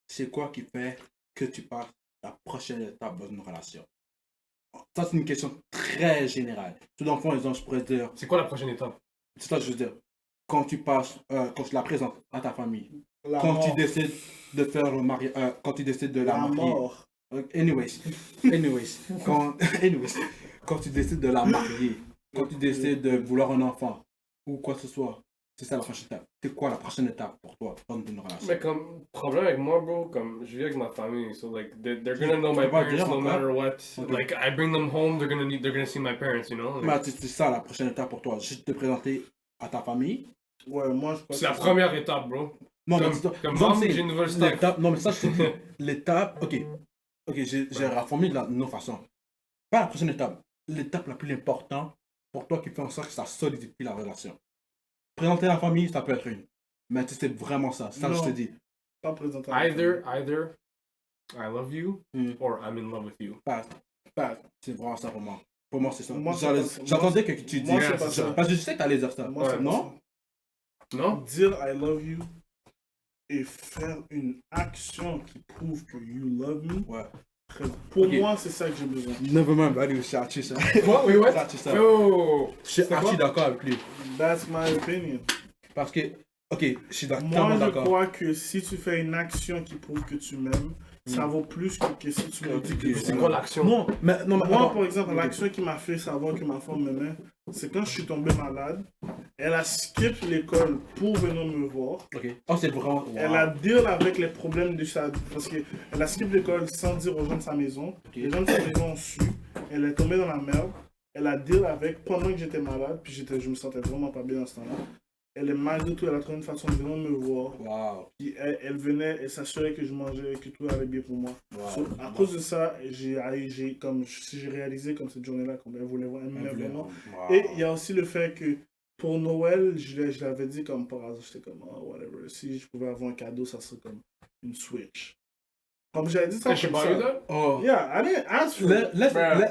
c'est quoi qui fait que tu passes la prochaine étape dans une relation? Ça, c'est une question très générale. Tout dans le fond, je pourrais dire, C'est quoi la prochaine étape? c'est ça que je veux dire. Quand tu passes, quand tu la présentes à ta famille, La quand mort. tu décides de faire le mariage, quand tu décides de la La marier. mort. Anyways, quand tu décides de la marier, quand tu décides de vouloir un enfant, ou quoi que ce soit, c'est ça la prochaine étape. C'est quoi la prochaine étape pour toi dans une relation? Mais comme, problème avec moi, bro, comme, je vis avec ma famille, so like, they're gonna know Tu my vas pas le parents dire no encore? matter what. Ok. Like, I bring them home, they're gonna see my parents, you know? Mais c'est ça la prochaine étape pour toi. Juste te présenter à ta famille. Ouais, moi je crois C'est la première étape, bro. Non, Comme- mais c'est- comme non, maman, c'est- j'ai une nouvelle c'est step. l'étape- Non, mais ça, je te dis. L'étape, ok, j'ai reformulé de nos façons. Pas la prochaine étape. L'étape la plus importante pour toi qui fait en sorte que ça solidifie la relation. Présenter la famille, ça peut être une. Mais tu sais, c'est vraiment ça. C'est ça que je te Non. dis. Pas présenté. Either, I love you, Mm. or I'm in love with you. C'est vraiment ça pour moi. Pour moi, c'est ça. Moi, c'est J'allais- pas ça. J'attendais Moi, que tu moi, dises c'est pas ça. Parce que je sais que t'allais dire ça. Moi, c'est non? pas Non? ça. Dire I love you et faire une action qui prouve que you love me. Ouais. Pour Ok. moi, c'est ça que j'ai besoin. Never mind, allez, je suis archi ça. Quoi? Wait, what? Archi ça. Yo! Je suis C'est quoi? archi d'accord avec lui. That's my opinion. Parce que, ok, je suis Moi, tellement je d'accord. crois que si tu fais une action qui prouve que tu m'aimes, ça vaut plus que si tu me dis que tu C'est m'aimes. quoi l'action? Non, mais Moi, attends. par exemple, Ok. l'action qui m'a fait savoir que ma femme m'aimait, c'est quand je suis tombé malade, elle a skip l'école pour venir me voir. Ok. Oh, c'est vraiment. Wow. Elle a deal avec les problèmes de sa... Parce qu'elle a skip l'école sans dire aux gens de sa maison. Les gens de sa maison ont su. Elle est tombée dans la merde. Elle a deal avec pendant que j'étais malade. Puis je me sentais vraiment pas bien dans ce temps-là. Elle est malgré tout, elle a trouvé une façon de venir me voir. Wow. Puis elle venait, elle s'assurait que je mangeais, que tout allait bien pour moi. Wow. So, à cause de ça, j'ai réalisé comme cette journée-là, comme elle voulait voir, elle m'aimait vraiment. Wow. Et il y a aussi le fait que pour Noël, je l'avais dit comme par hasard, j'étais comme, oh, whatever, si je pouvais avoir un cadeau, ça serait comme une Switch. Comme j'avais dit ça, She comme bought you ça. that? Oh. Yeah, I didn't ask for it.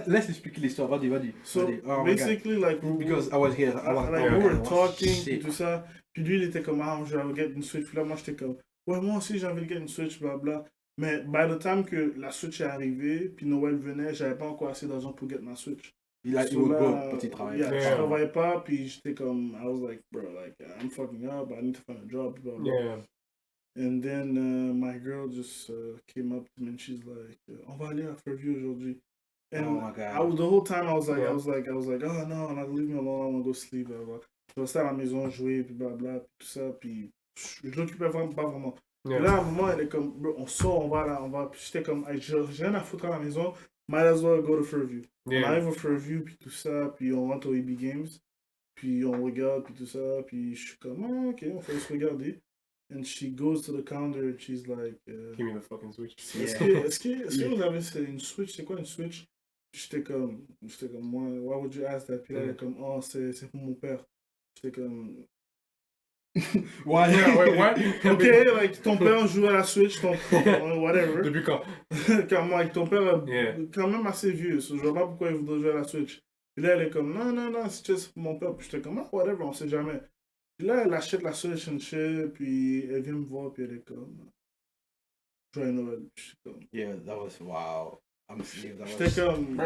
Laisse expliquer l'histoire. Vas-y. So, Vas-y. Oh my God. basically, like, Because I was here. like, we were talking, puis Shit. tout ça. Puis lui, il était comme, ah, je vais get une Switch. Puis là, moi, j'étais comme, ouais, moi aussi, j'ai envie de get une Switch, blabla. Mais by the time que la Switch est arrivée, puis Noël venait, j'avais pas encore assez d'argent pour get ma Switch. Il a eu So là, un petit travail. yeah, je Yeah. travaillais pas, puis j'étais comme, I was like, bro, like, I'm fucking up, I need to find a job, blah, blah. Yeah. And then my girl just came up to me and she's like, on va aller à Fairview aujourd'hui. And Oh my God. the whole time I was like, Yeah. oh no, like, leave me alone, I want to go sleep, blah, blah. Je restais à la maison jouer, puis blabla, puis tout ça, puis je l'occupais vraiment pas vraiment. Yeah. Là, à un moment, elle est comme, bro, on sort, on va là, on va. Puis j'étais comme, hey, j'ai rien à foutre à la maison, might as well go to Fairview. On Yeah. arrive au Fairview, puis tout ça, puis on rentre au EB Games, puis on regarde, puis tout ça, puis je suis comme, ah, ok, on fait se regarder. And she goes to the counter and she's like, Give me the fucking Switch. est-ce que vous avez une Switch? C'est quoi une Switch? J'étais comme, moi, why would you ask that? Puis là, elle est comme, oh, c'est pour mon père. J'étais comme, Ouais. Yeah, wait, what? ok, like, ton père joue à la Switch, whatever. Depuis quand? Car moi, ton père est Yeah. quand même assez vieux, so je vois pas pourquoi il voudrait jouer à la Switch. Puis là, elle est comme, non, c'est juste pour mon père. Puis j'étais comme, ah, whatever, on sait jamais. Puis là, elle achète la Switch and shit, puis elle vient me voir, puis elle est comme, joyeux Noël. Puis je suis comme, Yeah, that was wow. I'm serious. j'étais comme,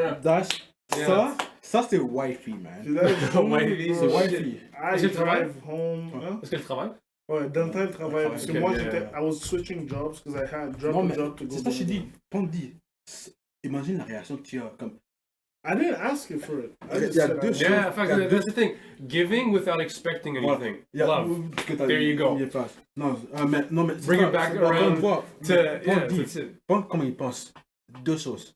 Ça c'est wifey, man. puis là, Wifey, C'est bro, wifey. I Est-ce qu'elle travaille? drive home. Hein? Est-ce qu'elle travaille? Ouais, dans le temps, elle travaille. Parce que Ok, moi, yeah. I was switching jobs, because I had dropped Non, a mais job to go. c'est ça que je dis. Imagine la réaction que tu as. Comme, I didn't ask you for it. I just Il y a said deux I- choses. Yeah, in fact, Il y a that's the thing. Giving without expecting anything. Il y a- Love. que t'as There you go. mis face. Non, mais Bring it back around Vois, to, yeah, dis, that's it. pense comment il pense. Deux choses.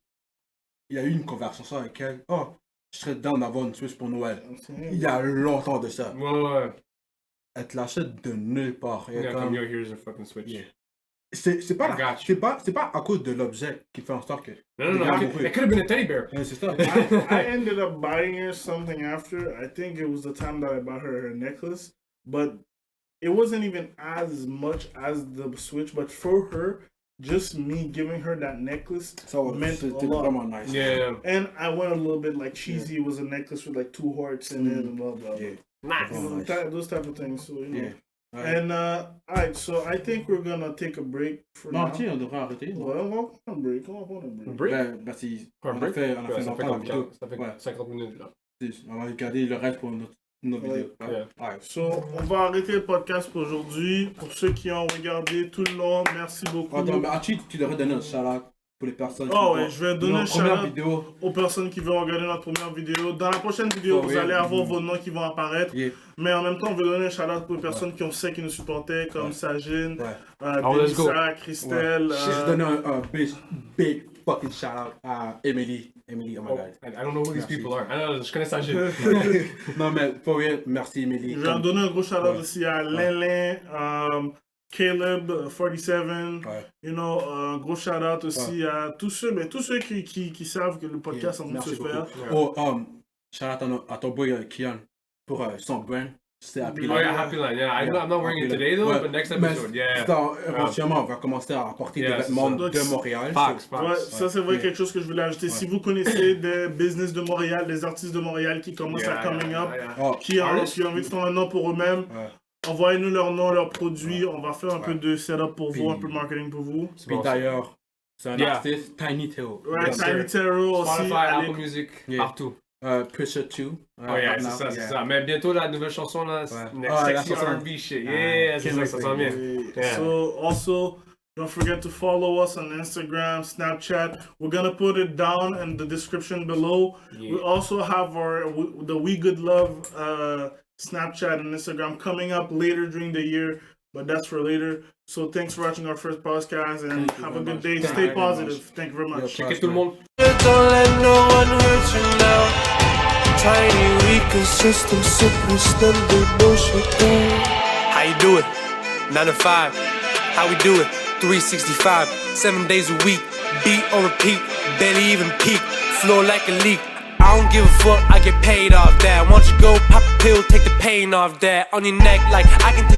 Il y a eu une conversation avec elle. Oh, je serais down d'avoir une Switch pour Noël. Il y a longtemps de ça. Ouais. Elle te l'achète de nulle part. Et Yeah, comme- come, yo, here's a fucking Switch. Yeah. C'est pas, I got you. c'est pas à cause de l'objet qui fait en sorte que. No. It could have been a teddy bear. C'est ça. I ended up buying her something after. I think it was the time that I bought her necklace, but it wasn't even as much as the Switch. But for her, just me giving her that necklace meant a C'était lot. vraiment nice. Yeah. And I went a little bit like cheesy. It was a necklace with like 2 hearts in it and blah blah. Yeah. Nice. You know, Nice. those type of things. So you know. Yeah. And alright, so I think we're gonna take a break for Non, now. tiens, on devrait arrêter. Ouais, on va prendre un break. On va prendre un break. Break? Ben, si, Un on a break? fait Ouais, longtemps ça fait la comme vidéo. ça fait Ouais. 50 minutes là. On va regarder le reste pour nos vidéos. Yeah. Ouais. So, on va arrêter le podcast pour aujourd'hui. Pour ceux qui ont regardé tout le long, merci beaucoup. Attends, mais Archie, tu devrais donner un shout-out pour les personnes qui Oh vont- ouais, je vais donner un Notre première shout-out vidéo. aux personnes qui vont regarder notre première vidéo. Dans la prochaine vidéo, Oh, vous yeah. allez avoir vos noms qui vont apparaître. Yeah. Mais en même temps, on veut donner un shout-out pour les personnes qui nous supportaient, comme Sajine, Ouais. Oh, let's go. Denisa, Christelle. Je donne un big fucking shout-out à Emily. Emily, oh my Oh, god. I don't know who these Merci. people are. I know, je connais ça shit. Non, mais pour rien, merci Emily. Je vais en donner un gros shout-out Ouais. aussi à Lélin, Caleb, 47, Ouais. you know, un gros shout-out aussi à tous ceux qui savent que le podcast est en train de Merci se faire. beaucoup. Oh, shout-out à ton boy Kian pour son brand. C'est Happy Oh yeah, Life. Happy Line. Yeah, I'm not wearing it Happy today though, Ouais. but next Mais episode, yeah. éventuellement, on va commencer à apporter Yeah, des c'est vêtements ça. de Montréal. Facts. Ouais, ça c'est vrai Yeah. quelque chose que je voulais ajouter. Si vous connaissez des business de Montréal, des artistes de Montréal qui commencent à coming up, Oh, qui ont Artists. envie de faire un nom pour eux-mêmes, Ouais. envoyez-nous leur nom, leurs produits. On va faire un peu Ouais. de setup pour vous, Puis- un peu de marketing pour vous. Puis d'ailleurs, c'est un Yeah. artiste, Tiny Teo. Ouais, Yes, Tiny sir. Terror aussi. Spotify, allez- Apple Music, Yeah. partout. Pusha 2. Oh yeah, c'est ça, c'est ça. Mais bientôt la nouvelle chanson là, next Ah, la sexy chanson. R&B shit. Yeah, c'est ça, ça sent bien. Yeah. So also, don't forget to follow us on Instagram, Snapchat. We're gonna put it down in the description below. Yeah. We also have the We Good Love Snapchat and Instagram coming up later during the year, but that's for later. So thanks for watching our first podcast and Thank you have a very good much. day. Thank Stay you very positive. much. Thank you very much. Yeah, Checkez tout le monde. Don't let no one hurt you now. Tiny, weak, consistent, simple, standard bullshit. How you do it? 9 to 5. How we do it? 365. 7 days a week. Beat on repeat. Barely even peak. Flow like a leak. I don't give a fuck. I get paid off that. Why don't you go pop a pill, take the pain off that. On your neck like I can